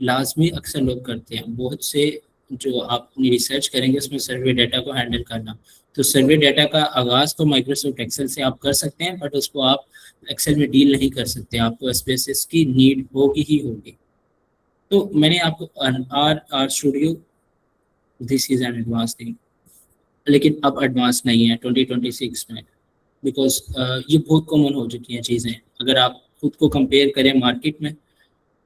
लाजमी अक्सर लोग करते हैं। बहुत से जो आप अपनी रिसर्च करेंगे उसमें सर्वे डाटा को हैंडल करना, तो सर्वे डाटा का आगाज़ तो माइक्रोसॉफ्ट एक्सेल से आप कर सकते हैं, बट उसको आप एक्सेल में डील नहीं कर सकते, आपको एसपीएसएस की नीड होगी ही होगी। तो मैंने आपको R Studio, this is an advance thing, लेकिन अब एडवांस नहीं है 2026 में, बिकॉज ये बहुत कॉमन हो चुकी हैं चीज़ें। अगर आप खुद को कंपेयर करें मार्केट में,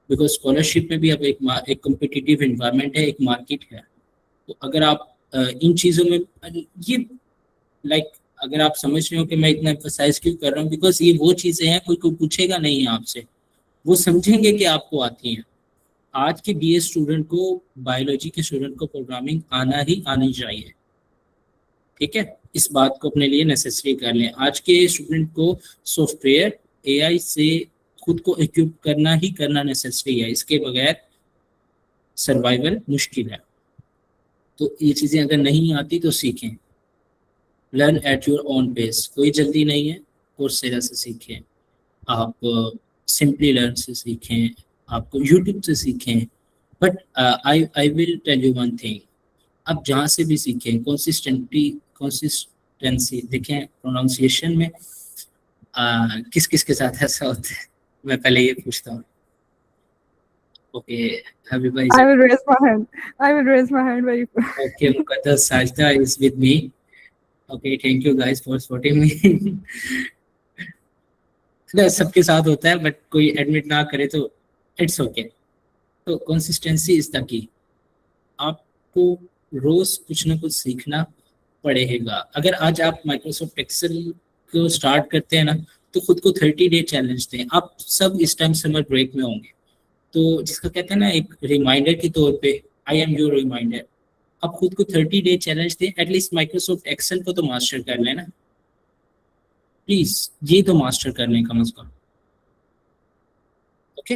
बिकॉज स्कॉलरशिप में भी अब एक कॉम्पिटिटिव इन्वायरमेंट है, एक मार्केट है। तो अगर आप इन चीज़ों में ये अगर आप समझ रहे हो कि मैं इतना एम्फसाइज क्यों कर रहा हूँ, बिकॉज ये वो चीज़ें हैं कोई पूछेगा नहीं है आपसे, वो समझेंगे कि आपको आती हैं। आज के बीए स्टूडेंट को, बायोलॉजी के स्टूडेंट को प्रोग्रामिंग आना ही आनी चाहिए, ठीक है। इस बात को अपने लिए नेसेसरी कर लें। आज के स्टूडेंट को सॉफ्टवेयर एआई से खुद को इक्विप करना ही करना नेसेसरी है, इसके बगैर सर्वाइवल मुश्किल है। तो ये चीज़ें अगर नहीं आती तो सीखें, learn at your own pace, कोई जल्दी नहीं है। कोर्सेरा से सीखें, आप सिंपली लर्न से सीखें, आपको यूट्यूब से सीखें, but I will tell you one thing, आप जहाँ से भी सीखें कंसिस्टेंसी देखें। प्रोनाउंसिएशन में किस किस के साथ ऐसा होता है, मैं पहले ये पूछता हूँ। Okay, Habiba is I will raise my hand. I will raise my hand very okay, Muqaddas Sajida is with me. Okay, thank you guys for supporting me. सबके साथ होता है, बट कोई एडमिट ना करे तो इट्स ओके। तो कंसिस्टेंसी इज द की। आपको रोज कुछ ना कुछ सीखना पड़ेगा। अगर आज आप माइक्रोसॉफ्ट एक्सेल को स्टार्ट करते हैं ना, तो खुद को 30 डे चैलेंज दें। आप सब इस टाइम समर ब्रेक में होंगे, तो जिसका कहते हैं ना एक रिमाइंडर के तौर पे, आई एम योर रिमाइंडर। आप खुद को 30 डे चैलेंज दें, एटलीस्ट माइक्रोसॉफ्ट एक्सेल को तो मास्टर कर लेना प्लीज, ये तो मास्टर कर लें कम से कम। ओके,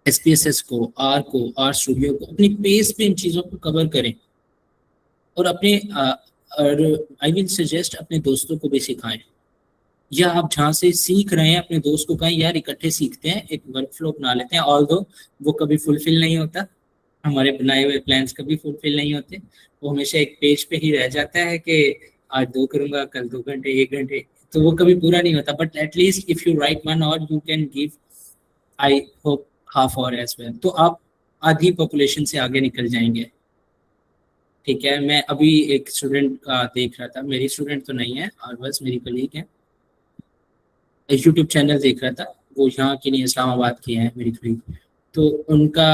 SPSS को, आर स्टूडियो को अपनी पेस पे इन चीज़ों को कवर करें, और अपने और आई विल सजेस्ट अपने दोस्तों को भी सिखाएं, या आप जहाँ से सीख रहे हैं अपने दोस्त को कहें यार इकट्ठे सीखते हैं, एक वर्क फ्लो बना लेते हैं। ऑल्दो वो कभी फुलफिल नहीं होता, हमारे बनाए हुए प्लान्स कभी फुलफिल नहीं होते, वो हमेशा एक पेज पे ही रह जाता है कि आज 2 करूंगा, कल 2 घंटे, 1 घंटे, तो वो कभी पूरा नहीं होता। But at least if you right 1 hour you can give, I hope, half hour as well, तो आप आधी पॉपुलेशन से आगे निकल जाएंगे। ठीक है, मैं अभी एक स्टूडेंट का देख रहा था, मेरी स्टूडेंट तो नहीं है और बस मेरी कलीग है, यूट्यूब चैनल देख रहा था, वो यहाँ की नहीं इस्लामाबाद की है मेरी कलीग, तो उनका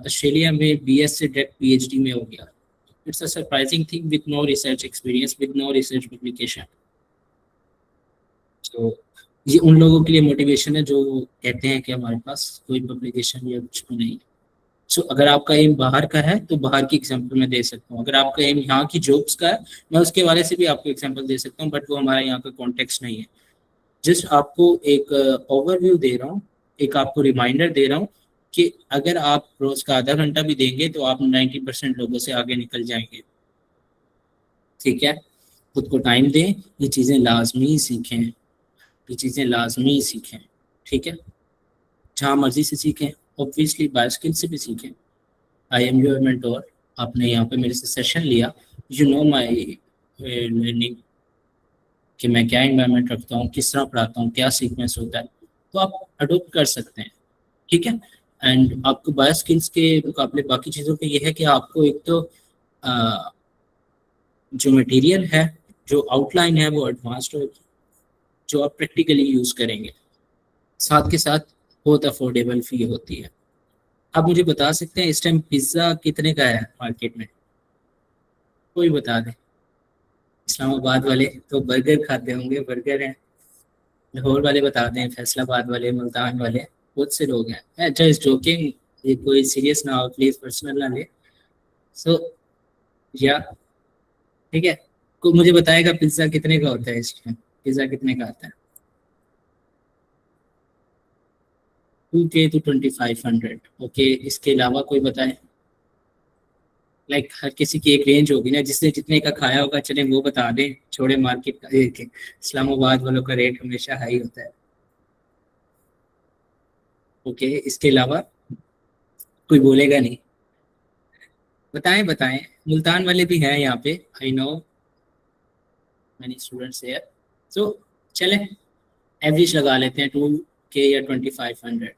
ऑस्ट्रेलिया में BS से डायरेक्ट PhD में हो गया। It's a surprising thing with no research experience, with no research publication. तो ये उन लोगों के लिए मोटिवेशन है जो कहते हैं कि हमारे पास कोई पब्लिकेशन या कुछ भी नहीं। सो अगर आपका एम बाहर का है तो बाहर की एग्जांपल मैं दे सकता हूँ। अगर आपका एम यहाँ की जॉब्स का है, मैं उसके वाले से भी आपको एग्जांपल दे सकता हूँ, बट वो हमारा यहाँ का कॉन्टेक्स्ट नहीं है। जस्ट आपको एक ओवरव्यू दे रहा हूँ, एक आपको रिमाइंडर दे रहा हूँ कि अगर आप रोज का आधा घंटा भी देंगे तो आप 90% लोगों से आगे निकल जाएंगे। ठीक है, खुद को टाइम दें, ये चीज़ें लाजमी सीखें, ये चीज़ें लाजमी सीखें। ठीक है, जहाँ मर्जी से सीखें, ऑब्वियसली बाय स्किल से भी सीखें। आई एम योर मेंटोर, आपने यहाँ पे मेरे से सेशन लिया, यू नो माई लर्निंग, कि मैं क्या इन्वायरमेंट रखता हूँ, किस तरह पढ़ाता हूँ, क्या सीक्वेंस होता है, तो आप अडोप्ट कर सकते हैं। ठीक है, एंड आपको बायो स्किल्स के मुकाबले बाकी चीज़ों पे ये है कि आपको एक तो जो मटेरियल है, जो आउटलाइन है, वो एडवांस्ड होगी, जो आप प्रैक्टिकली यूज़ करेंगे, साथ के साथ बहुत अफोर्डेबल फी होती है। आप मुझे बता सकते हैं इस टाइम पिज़्ज़ा कितने का है मार्केट में? कोई बता दे। इस्लामाबाद वाले तो बर्गर खाते होंगे, बर्गर हैं। लाहौर वाले बता दें, फैसलाबाद वाले, मुल्तान वाले, बहुत से लोग हैं। जस्ट जोकिंग, ये कोई सीरियस ना हो प्लीज़, पर्सनल ना ले। सो या ठीक है, को मुझे बताएगा पिज़्ज़ा कितने का होता है इस टाइम? पिज़्ज़ा कितने का आता है? 2K to 2500। ओके, इसके अलावा कोई बताए? लाइक हर किसी की एक रेंज होगी ना, जिसने जितने का खाया होगा, चले वो बता दें, छोड़े मार्केट का। एक इस्लामाबाद वालों का रेट हमेशा हाई होता है। ओके, इसके अलावा कोई बोलेगा नहीं? बताएं बताएं, मुल्तान वाले भी हैं यहाँ पे, I know many students here. So चले एवरेज लगा लेते हैं 2K या 2500।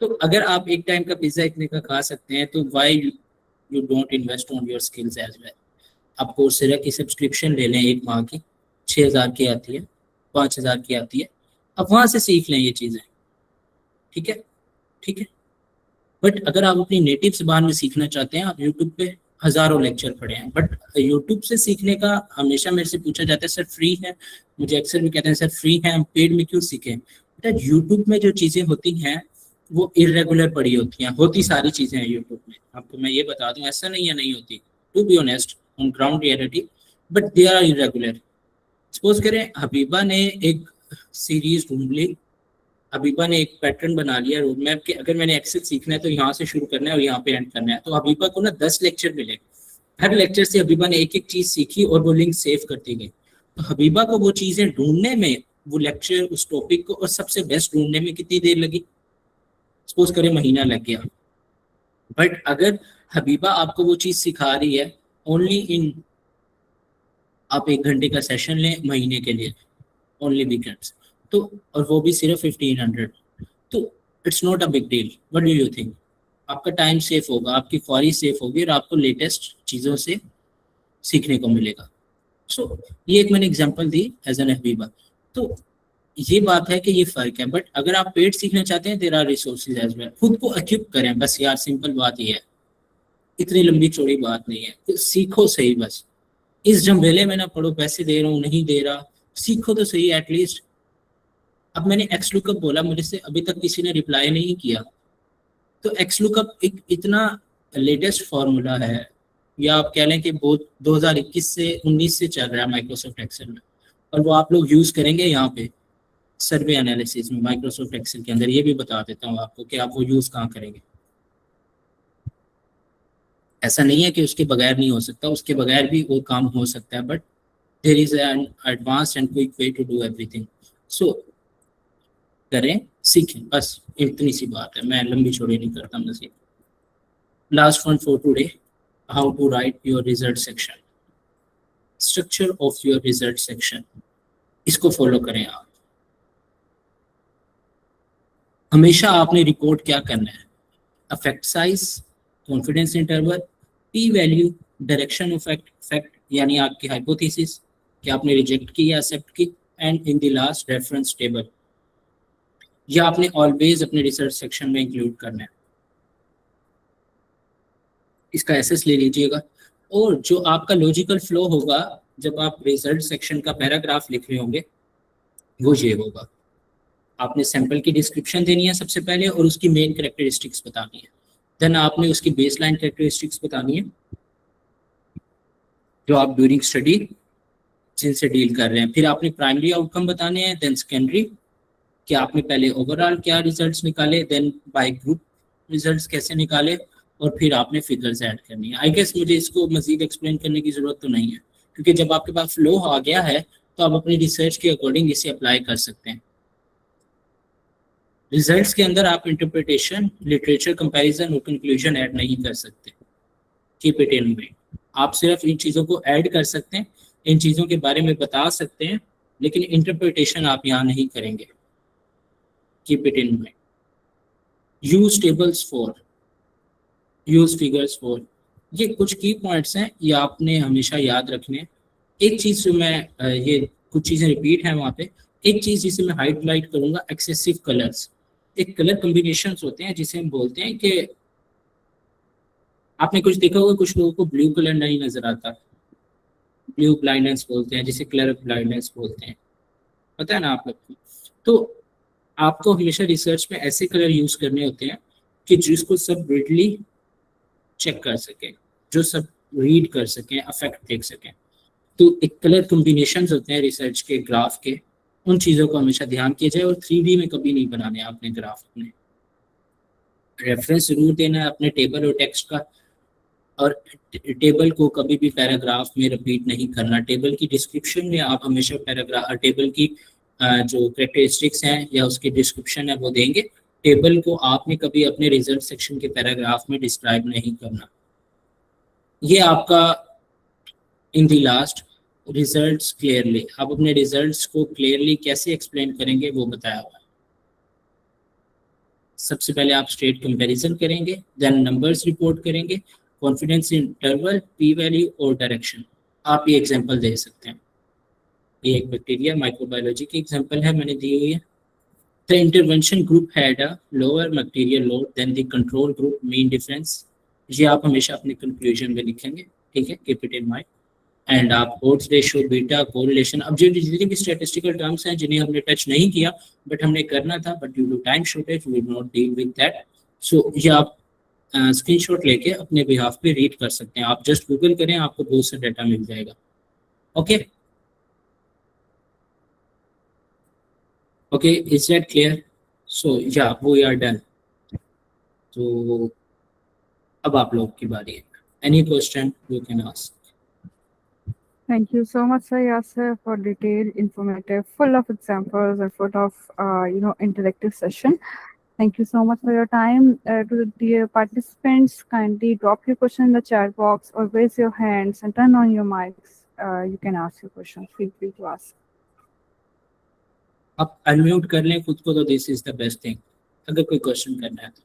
तो अगर आप एक टाइम का पिज़्ज़ा इतने का खा सकते हैं, तो why you don't invest on your skills as well. आप कोर्सेरा की सब्सक्रिप्शन ले लें, एक माह की 6000 की आती है, 5000 की आती है, आप वहाँ से सीख लें ये चीज़ें। ठीक है, ठीक है। बट अगर आप अपनी नेटिव ज़बान में सीखना चाहते हैं, आप यूट्यूब पे हज़ारों लेक्चर पढ़े हैं, बट यूट्यूब से सीखने का हमेशा मेरे से पूछा जाता है सर फ्री है, मुझे अक्सर भी कहते हैं सर फ्री है, हम पेड में क्यों सीखें? बेटा यूट्यूब में जो चीज़ें होती हैं वो इरेगुलर पड़ी होती हैं, होती सारी चीज़ें हैं यूट्यूब में। आपको मैं ये बता दूं, ऐसा नहीं है नहीं होती, to be honest on ground reality, but they are irregular. Suppose करें हबीबा ने एक सीरीज ढूंढ ली, हबीबा ने एक पैटर्न बना लिया रोड मैप के, अगर मैंने एक्सेल सीखना है तो यहाँ से शुरू करना है और यहाँ पे एंड करना है, तो हबीबा को ना 10 लेक्चर मिले, हर लेक्चर से हबीबा ने एक एक चीज सीखी और वो लिंक सेव करती गई। तो हबीबा को वो चीजें ढूंढने में, वो लेक्चर, उस टॉपिक को और सबसे बेस्ट ढूंढने में कितनी देर लगी? सपोज करें महीना लग गया, बट अगर हबीबा आपको वो चीज़ सिखा रही है ओनली इन, आप 1 घंटे का सेशन लें महीने के लिए, ओनली वीकेंड्स, तो और वो भी सिर्फ 1500, तो it's not a big deal. What do you think? आपका टाइम सेफ होगा, आपकी ख्वारी सेफ होगी और आपको लेटेस्ट चीज़ों से सीखने को मिलेगा। सो ये एक मैंने एग्जांपल दी एज एन हबीबा। तो ये बात है कि ये फ़र्क है, बट अगर आप पेड सीखना चाहते हैं there are resources as well. खुद को इक्विप करें बस यार, सिंपल बात ये है, इतनी लंबी चौड़ी बात नहीं है, तो सीखो सही बस। इस झमेले में ना पढ़ो, पैसे दे रहा हूँ नहीं दे रहा, सीखो तो सही एटलीस्ट। अब मैंने एक्स लुकअप बोला, मुझे से अभी तक किसी ने रिप्लाई नहीं किया, तो एक्स लुकअप एक इतना लेटेस्ट फार्मूला है, या आप कह लें कि बहुत 2021 से 19 से चल रहा है माइक्रोसॉफ्ट एक्सेल में, और वो आप लोग यूज़ करेंगे यहाँ पे सर्वे एनालिसिस में माइक्रोसॉफ्ट एक्सेल के अंदर। ये भी बता देता हूँ आपको कि आप वो यूज़ कहाँ करेंगे। ऐसा नहीं है कि उसके बगैर नहीं हो सकता, उसके बगैर भी वो काम हो सकता है, but there is an advanced and quick way to do everything. So करें, सीखें, बस इतनी सी बात है, मैं लंबी चौड़ी नहीं करता Majeed. Last one for today, how to write your result section, structure of your result section, इसको फॉलो करें आप। हमेशा आपने रिपोर्ट क्या करना है, affect size, confidence interval, p value, direction of effect यानी आपकी हाइपोथेसिस कि आपने रिजेक्ट की या एक्सेप्ट की, and in the last reference table. यह आपने ऑलवेज अपने रिसर्च सेक्शन में इंक्लूड करना है। इसका एसेस ले लीजिएगा, और जो आपका लॉजिकल फ्लो होगा जब आप रिजल्ट सेक्शन का पैराग्राफ लिख रहे होंगे वो ये होगा, आपने सैंपल की डिस्क्रिप्शन देनी है सबसे पहले और उसकी मेन कैरेक्टरिस्टिक्स बतानी है, देन आपने उसकी बेसलाइन कैरेक्टरिस्टिक्स बतानी है जो आप ड्यूरिंग स्टडी जिनसे डील कर रहे हैं, फिर आपने प्राइमरी आउटकम बताने हैं, देन सेकेंडरी कि आपने पहले ओवरऑल क्या रिजल्ट्स निकाले, देन बाय ग्रुप रिजल्ट्स कैसे निकाले, और फिर आपने फिगर्स ऐड करनी है। आई गेस मुझे इसको मजीद एक्सप्लेन करने की ज़रूरत तो नहीं है, क्योंकि जब आपके पास फ्लो आ गया है तो आप अपनी रिसर्च के अकॉर्डिंग इसे अप्लाई कर सकते हैं। रिजल्ट्स के अंदर आप इंटरप्रिटेशन, लिटरेचर कंपैरिजन और कंक्लूजन ऐड नहीं कर सकते, कीप इट इन माइंड। आप सिर्फ इन चीज़ों को ऐड कर सकते हैं, इन चीज़ों के बारे में बता सकते हैं, लेकिन इंटरप्रिटेशन आप यहाँ नहीं करेंगे, keep it in mind. Use tables for, use figures for, ये कुछ की पॉइंट्स हैं, ये आपने हमेशा याद रखने। एक चीज़ जो मैं ये कुछ चीज़ें रिपीट हैं वहाँ पे, एक चीज़ जिसे मैं हाईलाइट करूँगा, एक्सेसिव कलर्स। एक कलर कॉम्बिनेशंस होते हैं जिसे हम बोलते हैं कि आपने कुछ देखा होगा, कुछ लोगों को ब्लू कलर नहीं नजर आता, ब्लू ब्लाइंडनेस बोलते हैं, जिसे कलर ब्लाइंडनेस बोलते हैं, पता है ना आप लोग को। तो आपको हमेशा रिसर्च में ऐसे कलर यूज करने होते हैं कि जिसको सब रीडली चेक कर सके, जो सब रीड कर सकें, अफेक्ट देख सकें। तो एक कलर कॉम्बिनेशंस होते हैं रिसर्च के ग्राफ के, उन चीज़ों को हमेशा ध्यान किया जाए, और 3D में कभी नहीं बनाने आपने ग्राफ। अपने रेफरेंस जरूर देना है अपने टेबल और टेक्स्ट का, और टेबल को कभी भी पैराग्राफ में रिपीट नहीं करना। टेबल की डिस्क्रिप्शन में आप हमेशा पैराग्राफ, टेबल की जो कैरेक्टरिस्टिक्स हैं या उसकी डिस्क्रिप्शन है वो देंगे। टेबल को आपने कभी अपने रिजल्ट सेक्शन के पैराग्राफ में डिस्क्राइब नहीं करना। ये आपका इन दी लास्ट रिजल्ट्स क्लियरली, आप अपने रिजल्ट्स को क्लियरली कैसे एक्सप्लेन करेंगे वो बताया हुआ है। सबसे पहले आप स्ट्रेट कंपैरिजन करेंगे, देन नंबर्स रिपोर्ट करेंगे, कॉन्फिडेंस इंटरवल, पी वैल्यू और डायरेक्शन। आप ये एग्जांपल दे सकते हैं। ये एक बैक्टीरिया माइक्रोबायोलॉजी की एग्जांपल है, मैंने दी हुई है। The intervention group had a lower bacterial load than the control group, mean difference. ये आप हमेशा अपने कंक्लूजन में लिखेंगे, ठीक है, keep it in mind. And आप odds रेशियो, बीटा, कोरिलेशन, अब जो जितनी भी स्टैटिस्टिकल टर्म्स हैं जिन्हें हमने टच नहीं किया बट हमने करना था, but due to time shortage we will not deal with that. So ये आप स्क्रीनशॉट लेके अपने बिहाफ पे रीड कर सकते हैं। आप जस्ट गूगल करें, आपको बहुत सा डाटा मिल जाएगा। Okay okay, is that clear? So yeah we are done. तो अब आप लोग की बारी है, any question you can ask. Thank you so much, sir, Yasser, for detailed, informative, full of examples and full of interactive session. Thank you so much for your time. To the dear participants, kindly drop your question in the chat box or raise your hands and turn on your mics. You can ask your question. Feel free to ask. आप unmute कर लें खुद को, तो this is the best thing. अगर कोई question करना है तो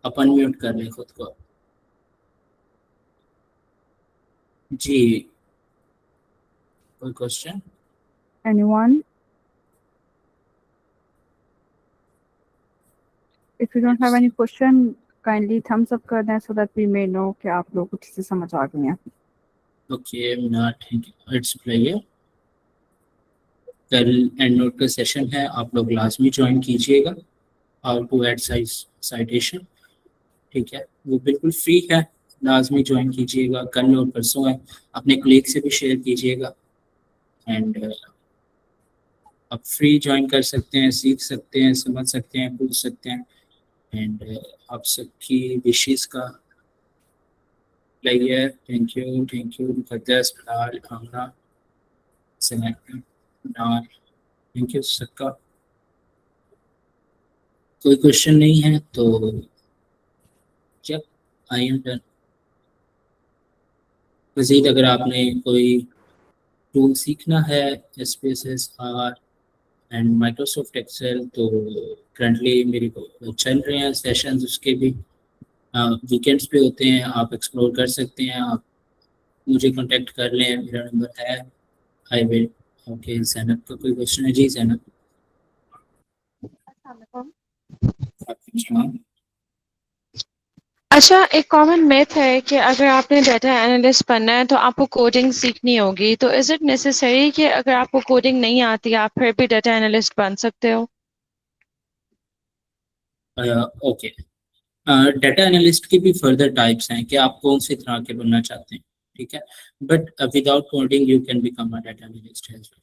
आप अनम्यूट कर लें खुद को। जी, कोई question? Anyone? If you don't have any question, kindly thumbs up कर दें so that we may know कि आप लोग कुछ से समझ आ गए हैं। Okay Meena, thank you. It's player कल एंड नोट का सेशन है, आप लोग लाजमी ज्वाइन कीजिएगा। हाउ टू ऐड साइटेशन, ठीक है, वो बिल्कुल फ्री है, लाजमी ज्वाइन कीजिएगा। कल और परसों है, अपने कलीग से भी शेयर कीजिएगा। एंड आप फ्री ज्वाइन कर सकते हैं, सीख सकते हैं, समझ सकते हैं, पूछ सकते हैं। एंड आप सबकी विशेष का लाइए। थैंक यू मुकद्दस, बिलाल, आमना, नार, थैंक यू सबका। कोई क्वेश्चन नहीं है तो जब आई एम डन। मज़ीद अगर आपने कोई टूल सीखना है, SPSS एंड माइक्रोसॉफ्ट एक्सेल, तो करंटली मेरे को चल रहे हैं सेशंस, उसके भी वीकेंड्स पे होते हैं। आप एक्सप्लोर कर सकते हैं, आप मुझे कांटेक्ट कर लें, मेरा नंबर है। I will. ओके, जैनब का कोई क्वेश्चन है? जी जैनब। अच्छा, एक कॉमन मिथ है कि अगर आपने डाटा एनालिस्ट बनना है तो आपको कोडिंग सीखनी होगी। तो इज इट नेसेसरी कि अगर आपको कोडिंग नहीं आती आप फिर भी डाटा एनालिस्ट बन सकते हो? ओके, डाटा एनालिस्ट की भी फर्दर टाइप्स हैं कि आप कौन सी तरह के बनना चाहते हैं, ठीक है। But without coding you can become a data analyst as well.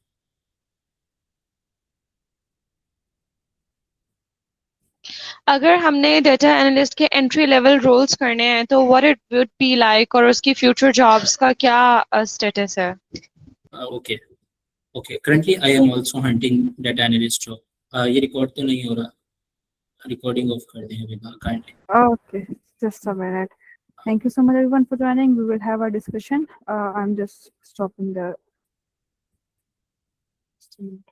अगर हमने डाटा एनालिस्ट के एंट्री लेवल रोल्स करने हैं तो what it would be like और उसकी फ्यूचर जॉब्स का क्या स्टेटस है? Okay, currently I am also hunting data analyst job. ये रिकॉर्ड तो नहीं हो रहा, रिकॉर्डिंग ऑफ कर दें अभी kindly. Okay, just a minute. Thank you so much everyone for joining. We will have a discussion. I'm just stopping the stream.